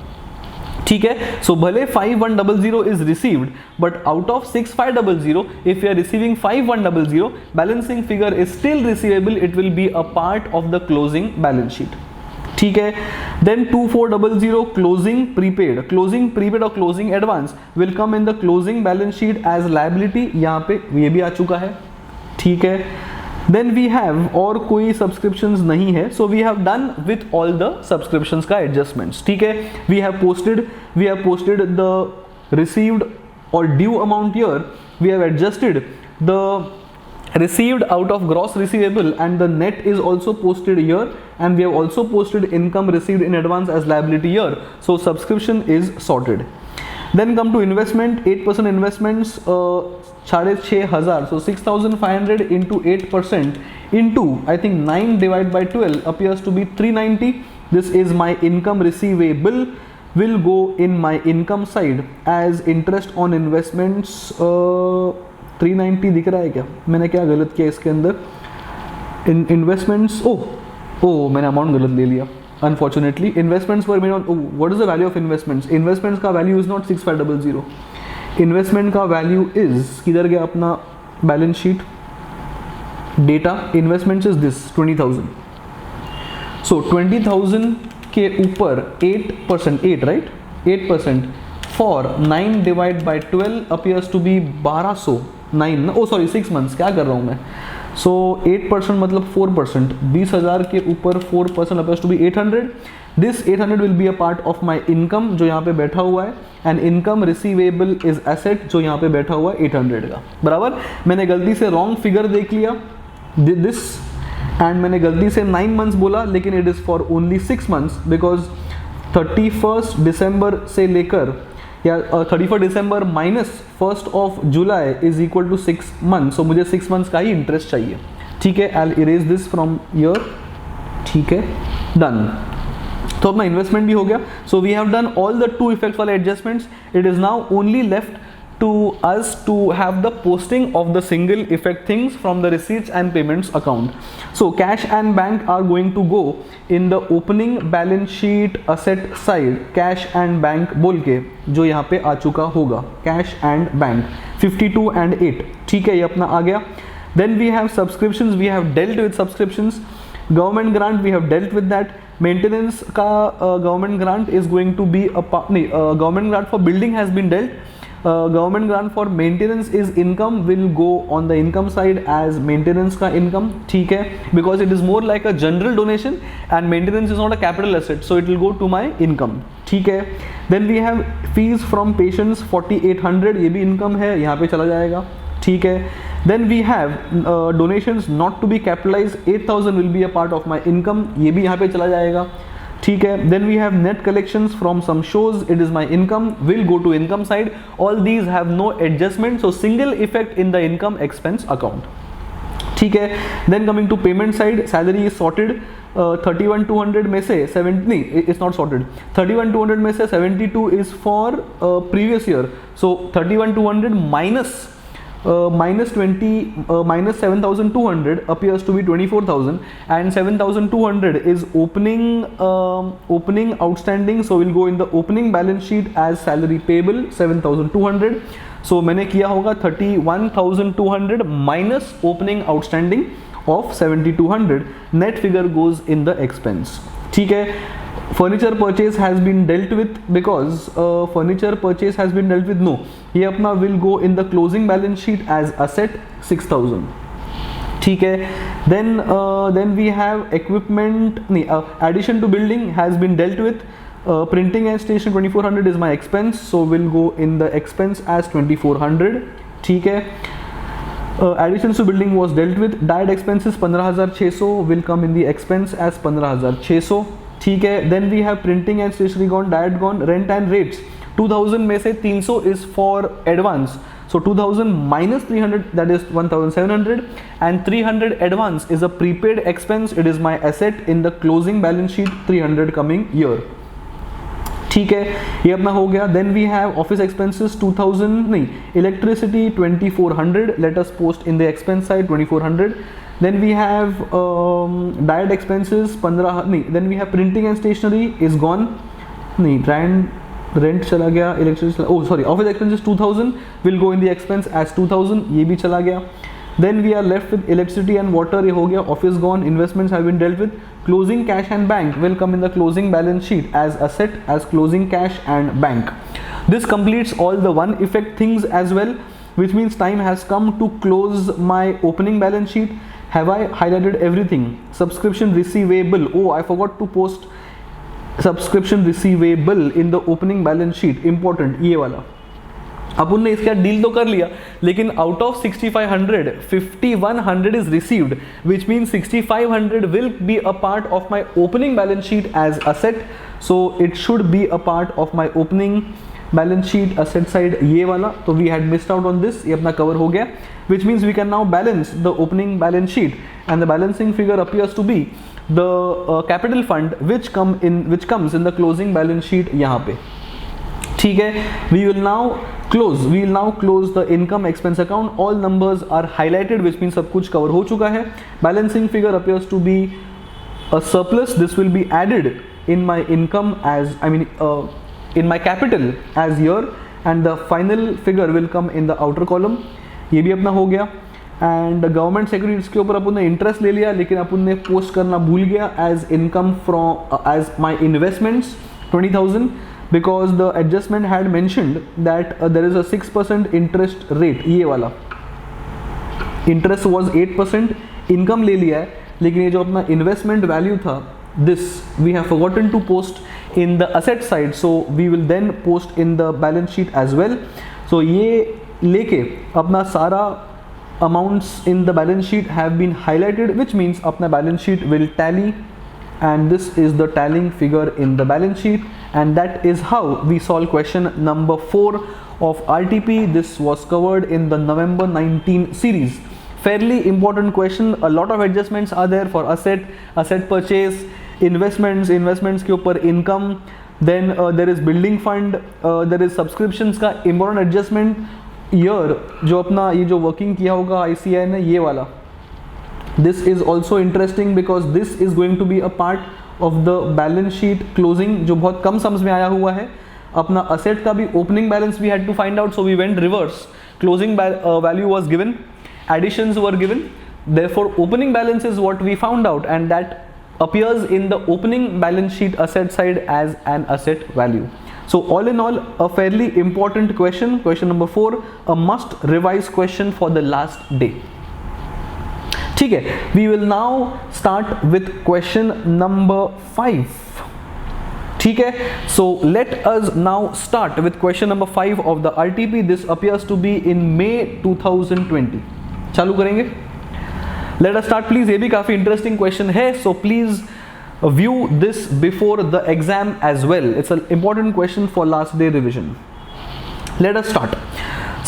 ठीक है. So भले 5100 is received, but out of 6500 if you are receiving 5100, balancing figure is still receivable. It will be a part of the closing balance sheet. ठीक है. Then 2400 closing prepaid. Closing prepaid और closing advance will come in the closing balance sheet as liability. यहाँ पे ये भी आ चुका है. ठीक है. Then we have और कोई subscriptions नहीं है, so we have done with all the subscriptions का adjustments. ठीक है. We have posted the received or due amount here. We have adjusted the received out of gross receivable and the net is also posted here, and we have also posted income received in advance as liability here. So subscription is sorted. Then come to investment. 8% investments, 6,500. So 6,500 into 8% into, I think 9 divided by 12 appears to be 390. This is my income receivable, will go in my income side as interest on investments. 390 दिख रहा है क्या? मैंने क्या गलत किया इसके अंदर? Investments, मैंने अमाउंट गलत ले लिया. Unfortunately, investments were made on. What is the value of investments? Investments का value is not 6500. Investment का value is, किधर गया अपना balance sheet data? Investments is this 20,000. So 20,000 के ऊपर 8%, 8 right? 8% for 9 divided by 12 appears to be 1200. 6 months. क्या कर रहा हूँ मैं? So 8% मतलब 4%. 20,000 के ऊपर 4% appears to be 800. This 800 will be a part of my income जो यहाँ पे बैठा हुआ है, and income receivable is asset जो यहाँ पे बैठा हुआ है 800 का. बराबर. मैंने गलती से wrong figure देख लिया this, and मैंने गलती से 9 months बोला, लेकिन it is for only 6 months because 31st December से लेकर या 31 December minus 1st of July is equal to 6 months. So मुझे 6 months का ही इंटरेस्ट चाहिए. ठीक है. I'll erase this from here. ठीक है. Done. तो अपना इन्वेस्टमेंट भी हो गया. So we have done all the two effects वाले adjustments. It is now only left to us to have the posting of the single effect things from the receipts and payments account. So cash and bank are going to go in the opening balance sheet asset side. Cash and bank बोल के जो यहाँ पे आ चुका होगा. Cash and bank 52 and 8. ठीक है. ये अपना आ गया. Then we have subscriptions. We have dealt with subscriptions. Government grant we have dealt with that. Maintenance का government grant is going to be a government grant for building has been dealt. Government grant for maintenance is income, will go on the income side as maintenance का income. ठीक है. Because it is more like a general donation and maintenance is not a capital asset, so it will go to my income. ठीक है. Then we have fees from patients 4800. ये भी income है, यहाँ पे चला जाएगा. ठीक है. Then we have donations not to be capitalized. 8,000 will be a part of my income. ये भी यहाँ पे चला जाएगा. ठीक है. Then we have net collections from some shows. It is my income, will go to income side. All these have no adjustment, so single effect in the income expense account. ठीक है. Then coming to payment side, salary is sorted. 31,200 में से 70 नहीं, it's not sorted. 31,200 में से 72 is for previous year. So 31,200 minus minus 7,200 appears to be 24,000, and 7,200 is opening outstanding, so we'll go in the opening balance sheet as salary payable 7,200. so मैंने किया होगा 31,200 minus opening outstanding of 7,200, net figure goes in the expense. ठीक है. Furniture purchase has been dealt with, because furniture purchase has been dealt with, no, ये अपना will go in the closing balance sheet as asset 6,000. ठीक है. Then we have equipment, नहीं, addition to building has been dealt with. Printing and stationery 2,400 is my expense, so will go in the expense as 2,400. ठीक है. Additions to building was dealt with. Diet expenses 15,600 will come in the expense as 15,600. ठीक है. Then we have printing and stationery gone, diet gone, rent and rates 2,000 में से 300 is for advance, so 2,000 minus 300, that is 1,700, and 300 advance is a prepaid expense, it is my asset in the closing balance sheet, 300 coming here. ठीक है. ये अपना हो गया. Then we have office expenses 2,000, नहीं, electricity 2,400, let us post in the expense side 2,400. Then we have diet expenses 15, नहीं, then we have printing and stationery is gone, नहीं, rent चला गया, electricity, oh sorry, office expenses 2,000 will go in the expense as 2,000, ये भी चला गया. Then we are left with electricity and water, ये हो गया. Office gone, investments have been dealt with. Closing cash and bank will come in the closing balance sheet as asset, as closing cash and bank. This completes all the one effect things as well, which means time has come to close my opening balance sheet. Have I highlighted everything? Subscription receivable, oh I forgot to post subscription receivable in the opening balance sheet, important, ये वाला. अपन ने इसका deal तो कर लिया, लेकिन out of 6,500 5,100 is received, which mean 6,500 will be a part of my opening balance sheet as asset, so it should be a part of my opening balance sheet asset side, ये वाला. तो we had missed out on this, ये अपना cover हो गया, which means we can now balance the opening balance sheet and the balancing figure appears to be the capital fund which comes in the closing balance sheet यहाँ पे. ठीक है. We will now close the income expense account. All numbers are highlighted, which mean सब कुछ cover हो चुका है. Balancing figure appears to be a surplus, this will be added in my income as, I mean in my capital as here, and the final figure will come in the outer column. ये भी अपना हो गया. And government securities के ऊपर अपन ने interest ले लिया, लेकिन अपन ने पोस्ट करना भूल गया as income from as my investments 20,000, because the adjustment had mentioned that there is a 6% interest rate. ये वाला इंटरेस्ट वाज 8%, इनकम ले लिया है, लेकिन ये जो अपना इन्वेस्टमेंट वैल्यू था, this we have forgotten to post in the asset side, so we will then post in the balance sheet as well. So ये लेके अपना सारा amounts in the balance sheet have been highlighted, which means अपना balance sheet will tally, and this is the tallying figure in the balance sheet, and that is how we solve question number 4 of RTP. This was covered in the November 19 series. Fairly important question. A lot of adjustments are there for asset purchase, investments के ऊपर income, then there is building fund, there is subscriptions का important adjustment here, जो अपना ये जो working किया होगा ICI ने, ये वाला, this is also interesting because this is going to be a part of the balance sheet closing, जो बहुत कम सम्स में आया हुआ है. अपना asset का भी opening balance we had to find out, so we went reverse. Closing value was given, additions were given, therefore opening balance is what we found out, and that appears in the opening balance sheet asset side as an asset value. So all in all, a fairly important question, question number 4, a must revise question for the last day. ठीक है. We will now start with question number 5. ठीक है. So let us now start with question number 5 of the RTP. This appears to be in May 2020. चालू करेंगे. Let us start please. ये भी काफ़ी interesting question है, so please view this before the exam as well. It's an important question for last day revision. Let us start.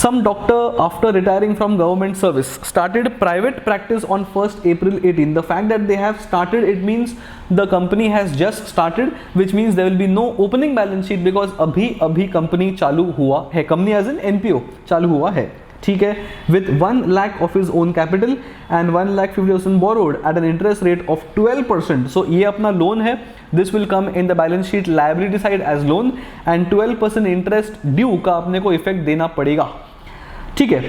Some doctor, after retiring from government service, started private practice on 1st April 18. The fact that they have started, it means the company has just started, which means there will be no opening balance sheet because अभी company चालू हुआ है. company as in NPO चालू हुआ है. ठीक है, with 1 lakh of his own capital and 1,50,000 borrowed at an interest rate of 12%. So ये अपना लोन है, this will come in the balance sheet liability side as loan and 12% interest due का अपने को इफेक्ट देना पड़ेगा, ठीक है,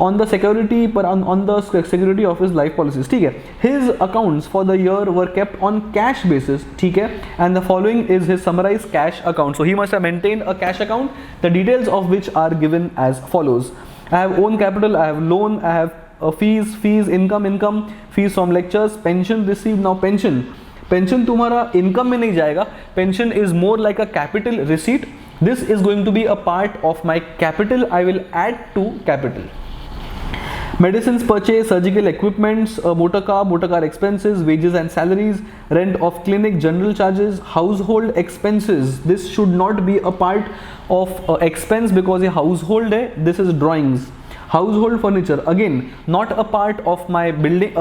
on the security पर on the security of his life policies, ठीक है. His accounts for the year were kept on cash basis, ठीक है, and the following is his summarized cash account. So he must have maintained a cash account, the details of which are given as follows. I have own capital, I have loan, I have fees, income, fees from lectures, pension received. Now pension तुम्हारा income में नहीं जाएगा, pension is more like a capital receipt. This is going to be a part of my capital. I will add to capital. Medicines purchase, surgical equipments, motor car expenses, wages and salaries, rent of clinic, general charges, household expenses. This should not be a part of expense because a household hai. This is drawings. Household furniture, again not a part of my building,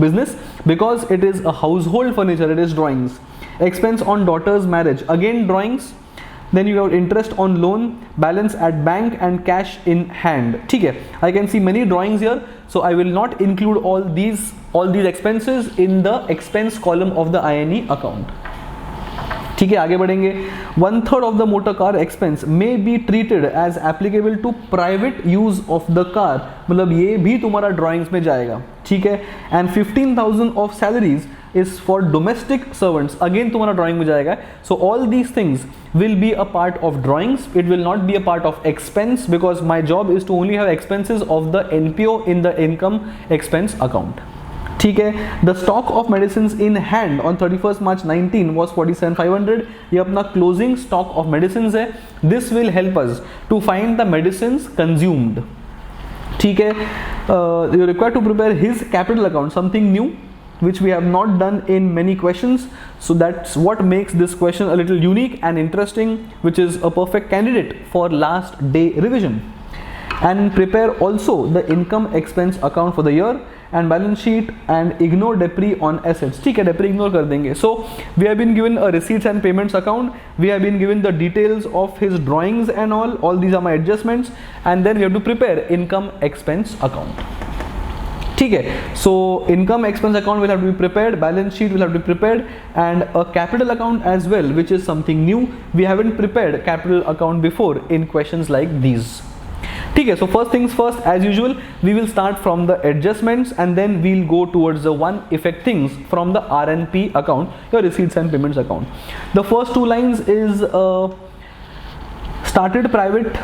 business, because it is a household furniture, it is drawings. Expense on daughter's marriage, again drawings. Then you have interest on loan, balance at bank and cash in hand, ठीक है. I can see many drawings here, so I will not include all these expenses in the expense column of the INE account, ठीक है. आगे बढ़ेंगे. 1/3 of the motor car expense may be treated as applicable to private use of the car, मतलब ये भी तुम्हारा drawings में जाएगा, ठीक है. And 15,000 of salaries is for domestic servants, again तुम्हारा drawing में जाएगा. So all these things will be a part of drawings. It will not be a part of expense because my job is to only have expenses of the NPO in the income expense account, ठीक है. The stock of medicines in hand on 31st March 19 was 47,500. ये अपना closing stock of medicines है. This will help us to find the medicines consumed, ठीक है. You are required to prepare his capital account, something new which we have not done in many questions. So that's what makes this question a little unique and interesting, which is a perfect candidate for last day revision. And prepare also the income expense account for the year and balance sheet and ignore debris on assets, ठीक है. debris ignore कर देंगे. So we have been given a receipts and payments account, we have been given the details of his drawings and all these are my adjustments, and then we have to prepare income expense account, ठीक है. So income expense account will have to be prepared, balance sheet will have to be prepared, and a capital account as well, which is something new. We haven't prepared capital account before in questions like these, ठीक है. So first things first, as usual we will start from the adjustments and then we'll go towards the one effect things from the RNP account, your receipts and payments account. The first two lines is started private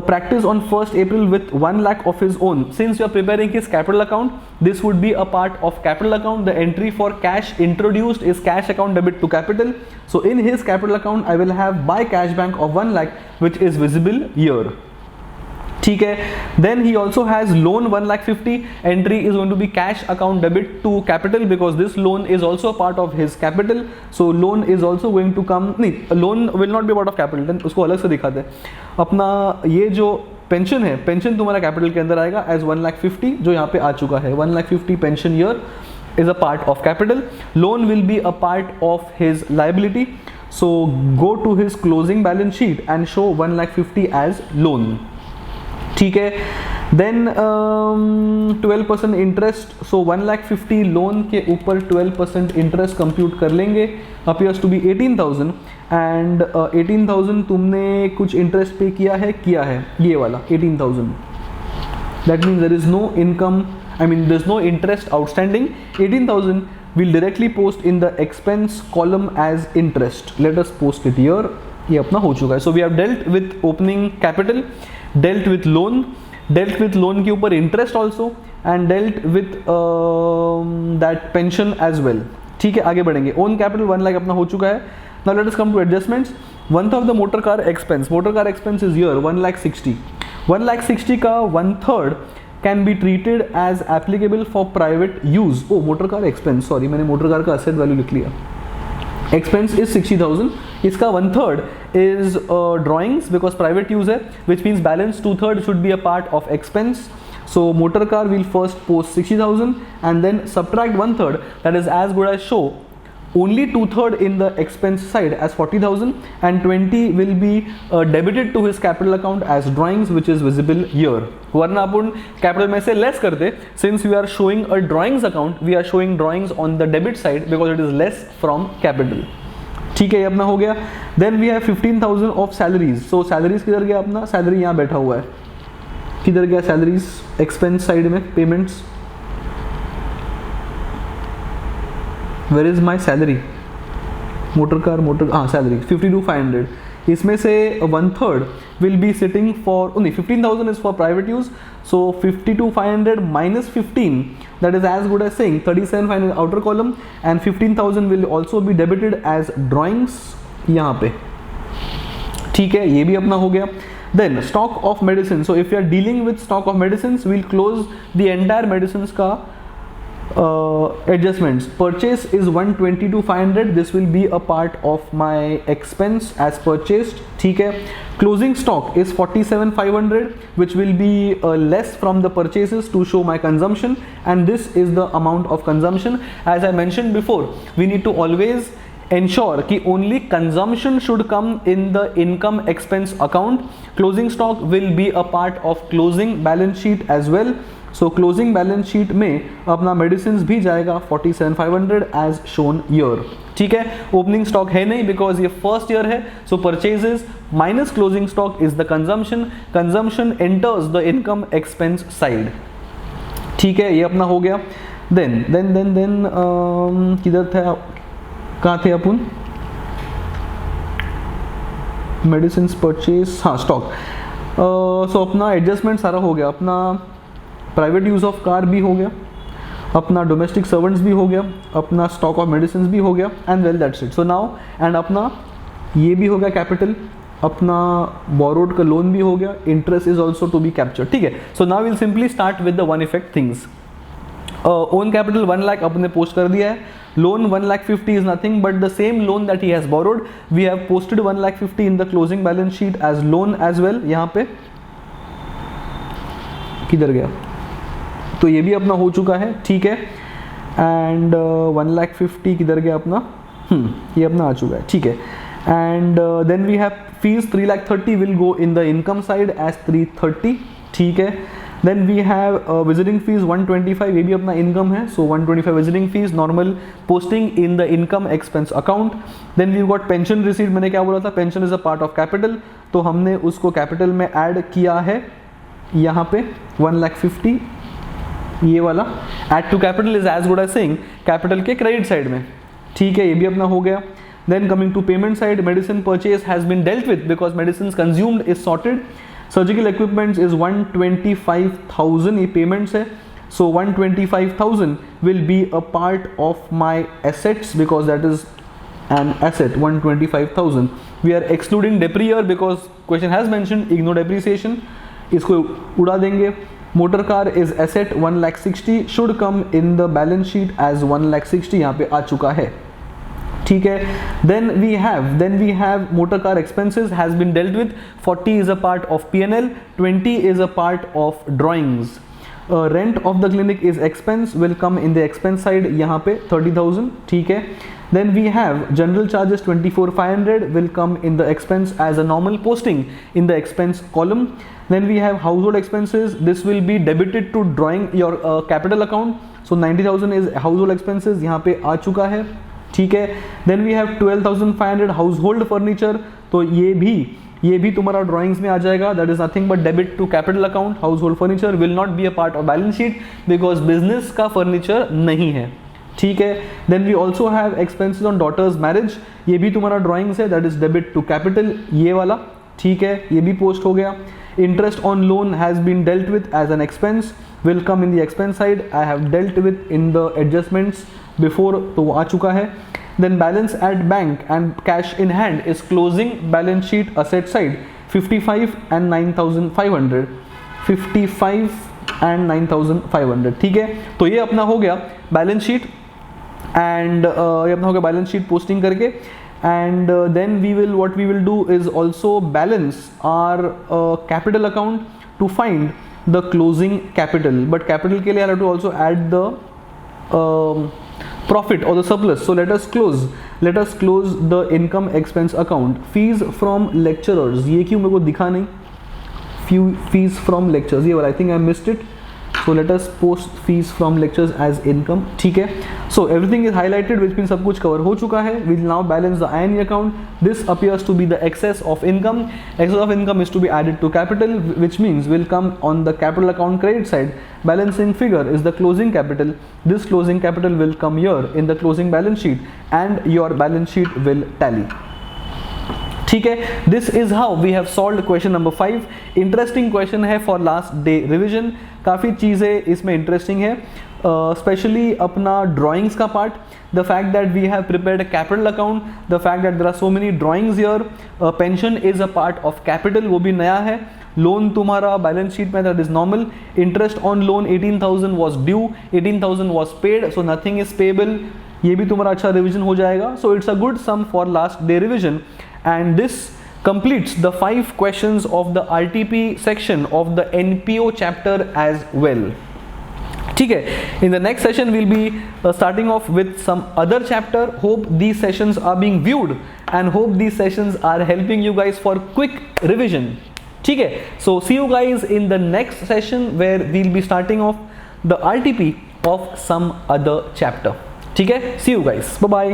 practice on 1st April with 1 lakh of his own. Since you are preparing his capital account, this would be a part of capital account. The entry for cash introduced is cash account debit to capital. So in his capital account I will have by cash bank of 1 lakh which is visible here, ठीक है. Then he also has loan 1,50,000. Entry is going to be cash account debit to capital because this loan is also part of his capital. So loan is also going to come, नहीं, loan will not be part of capital. Then उसको अलग से दिखाते हैं. अपना ये जो pension है, पेंशन तुम्हारा कैपिटल के अंदर आएगा as 1,50,000 जो यहाँ पे आ चुका है. 1,50,000 pension year is a part of capital. Loan will be a part of his liability. So go to his closing balance sheet and show 1,50,000 as loan, ठीक है. देन 12% इंटरेस्ट, सो 1,50,000 लोन के ऊपर 12% इंटरेस्ट कंप्यूट कर लेंगे, appears to B 18,000 and 18,000 तुमने कुछ interest पे किया है ये वाला 18,000. That means there is no income, I mean there is no interest outstanding. 18,000 will directly post in the expense column as interest. Let us post it here. ये अपना हो चुका है. So we have dealt with opening capital, dealt with loan के ऊपर interest also and dealt with that pension as well, ठीक है. आगे बढ़ेंगे. own capital 1 lakh अपना हो चुका है. Now let us come to adjustments. 1/3 of the motor car expense is here 1,60,000. 1,60,000 का 1/3 can be treated as applicable for private use. oh motor car expense, sorry मैंने motor car का asset value लिख लिया. expense is 60,000. इसका 1/3 is drawings because private use है, which means balance 2/3 should be a part of expense. So motor car will first post 60,000 and then subtract 1/3, that is as good as show only 2/3 in the expense side as 40,000 and 20 will be debited to his capital account as drawings which is visible here. वरना अपन capital में से less करते, since we are showing a drawings account, we are showing drawings on the debit side because it is less from capital. ठीक है, ये अपना हो गया. Then we have 15,000 of salaries. So salaries किधर गया अपना? सैलरी यहाँ बैठा हुआ है. किधर गया सैलरीज? एक्सपेंस साइड में payments. Where is my salary? Motor हाँ सैलरी 52,500. इसमें से 1/3 will be sitting for only 15,000 is for private use. So 52,500 minus 15 that is as good as saying 37,500 outer column and 15,000 will also be debited as drawings यहाँ पे. ठीक है, ये भी अपना हो गया. Then stock of medicine. So if you are dealing with stock of medicines, we'll close the entire medicines का adjustments. Purchase is 122,500. This will be a part of my expense as purchased. ठीक है. Closing stock is 47,500, which will be less from the purchases to show my consumption, and this is the amount of consumption. As I mentioned before, we need to always ensure कि only consumption should come in the income expense account. Closing stock will be a part of closing balance sheet as well. So closing balance sheet में अपना medicines भी जाएगा 47,500 as shown here. ठीक है, opening stock है नहीं because ये first year है. So purchases minus closing stock is the consumption. Consumption enters the income expense side. ठीक है, ये अपना हो गया. Then किधर था, कहाँ थे अपन? मेडिसिन परचेज, हाँ स्टॉक. सो अपना एडजस्टमेंट सारा हो गया. अपना प्राइवेट यूज़ ऑफ कार भी हो गया, अपना डोमेस्टिक सर्वेंट्स भी हो गया, अपना स्टॉक ऑफ मेडिसिन भी हो गया and well that's it. So now and अपना ये भी हो गया कैपिटल, अपना बोरोड का लोन भी हो गया, interest is also to be capture. ठीक है, so now will simply start with the one effect things. Own capital 1 lakh अपने पोस्ट कर दिया है. Loan 1,50,000 is nothing but the same loan that he has borrowed. We have posted 1,50,000 in the closing balance sheet as loan as well. यहाँ पे किधर गया? तो ये भी अपना हो चुका है. ठीक है, एंड 1,50,000 किधर गया अपना? ये अपना आ चुका है. ठीक है, and then we have fees 3,30,000 will go in the income side as 330. ठीक है. Then we have visiting fees 125, ये भी अपना इनकम है. So 125 visiting fees, normal posting in the income expense account. Then we've got pension receipt. मैंने क्या बोला था? Pension is a part of capital. तो हमने उसको capital में add किया है यहाँ पे 1,50,000 ये वाला. Add to capital is as good as saying capital के credit side में. ठीक है, ये भी अपना हो गया. Then coming to payment side, medicine purchase has been dealt with because medicines consumed is sorted. Surgical equipments is 125,000 ये पेमेंट्स है. So 125,000 will be a part of my assets because that is an asset. 125,000 we are excluding डेप्रियर because question has mentioned ignore depreciation, इसको उड़ा देंगे. Motor car is asset 1,60,000 should come in the balance sheet as 1,60,000 यहाँ पे आ चुका है. ठीक है. then we have motor car expenses has been dealt with. 40 is a part of P&L, 20 is a part of drawings. Rent of the clinic is expense, will come in the expense side यहाँ पे 30,000. ठीक है. Then we have general charges 24,500 will come in the expense as a normal posting in the expense column. Then we have household expenses. This will be debited to drawing your capital account. So 90,000 is household expenses, यहाँ पे आ चुका है. ठीक है. Then we have 12,500 house hold furniture. तो ये भी तुम्हारा ड्राइंग्स में आ जाएगा. That is nothing but debit to capital account. House hold furniture will not be a part of balance sheet because business का फर्नीचर नहीं है. ठीक है. Then we also have expenses on daughter's marriage. ये भी तुम्हारा ड्राइंग्स है, that is debit to capital ये वाला. ठीक है, ये भी पोस्ट हो गया. Interest on loan has been dealt with as an expense, will come in the expense side. I have dealt with in the adjustments before, तो वो आ चुका है. Then balance at bank and cash in hand is closing balance sheet asset side 55 and 9,500. 55 and 9,500. ठीक है. तो ये अपना हो गया बैलेंस शीट एंड ये अपना हो गया बैलेंस शीट पोस्टिंग करके. and then what we will do is also balance our capital account to find the closing capital. But capital के लिए I have to also add the profit or the surplus. So let us close the income expense account. Fees from lecturers, ये क्यों मेरे को दिखा नहीं? Fees from lectures, ये वाला I think I missed it. So let us post fees from lectures as income. ठीक है. So everything is highlighted, which means सब कुछ cover हो चुका है. We will now balance the INE account. This appears to be the excess of income. Excess of income is to be added to capital, which means will come on the capital account credit side. Balancing figure is the closing capital. This closing capital will come here in the closing balance sheet, and your balance sheet will tally. ठीक है. This is how we have solved question number 5. Interesting question है for last day revision. काफ़ी चीज़ें इसमें interesting है, specially अपना drawings का part. The fact that we have prepared a capital account, the fact that there are so many drawings here. Pension is a part of capital, वो भी नया है. लोन तुम्हारा बैलेंस शीट में that is normal. Interest on loan 18,000 was due, 18,000 was paid, so nothing is payable. ये भी तुम्हारा अच्छा रिविजन हो जाएगा. So it's a good sum for last day revision. And this completes the 5 questions of the RTP section of the NPO chapter as well. ठीक है. In the next session we'll be starting off with some other chapter. Hope these sessions are being viewed and hope these sessions are helping you guys for quick revision. ठीक है. So see you guys in the next session where we'll be starting off the RTP of some other chapter. ठीक है. See you guys. Bye bye.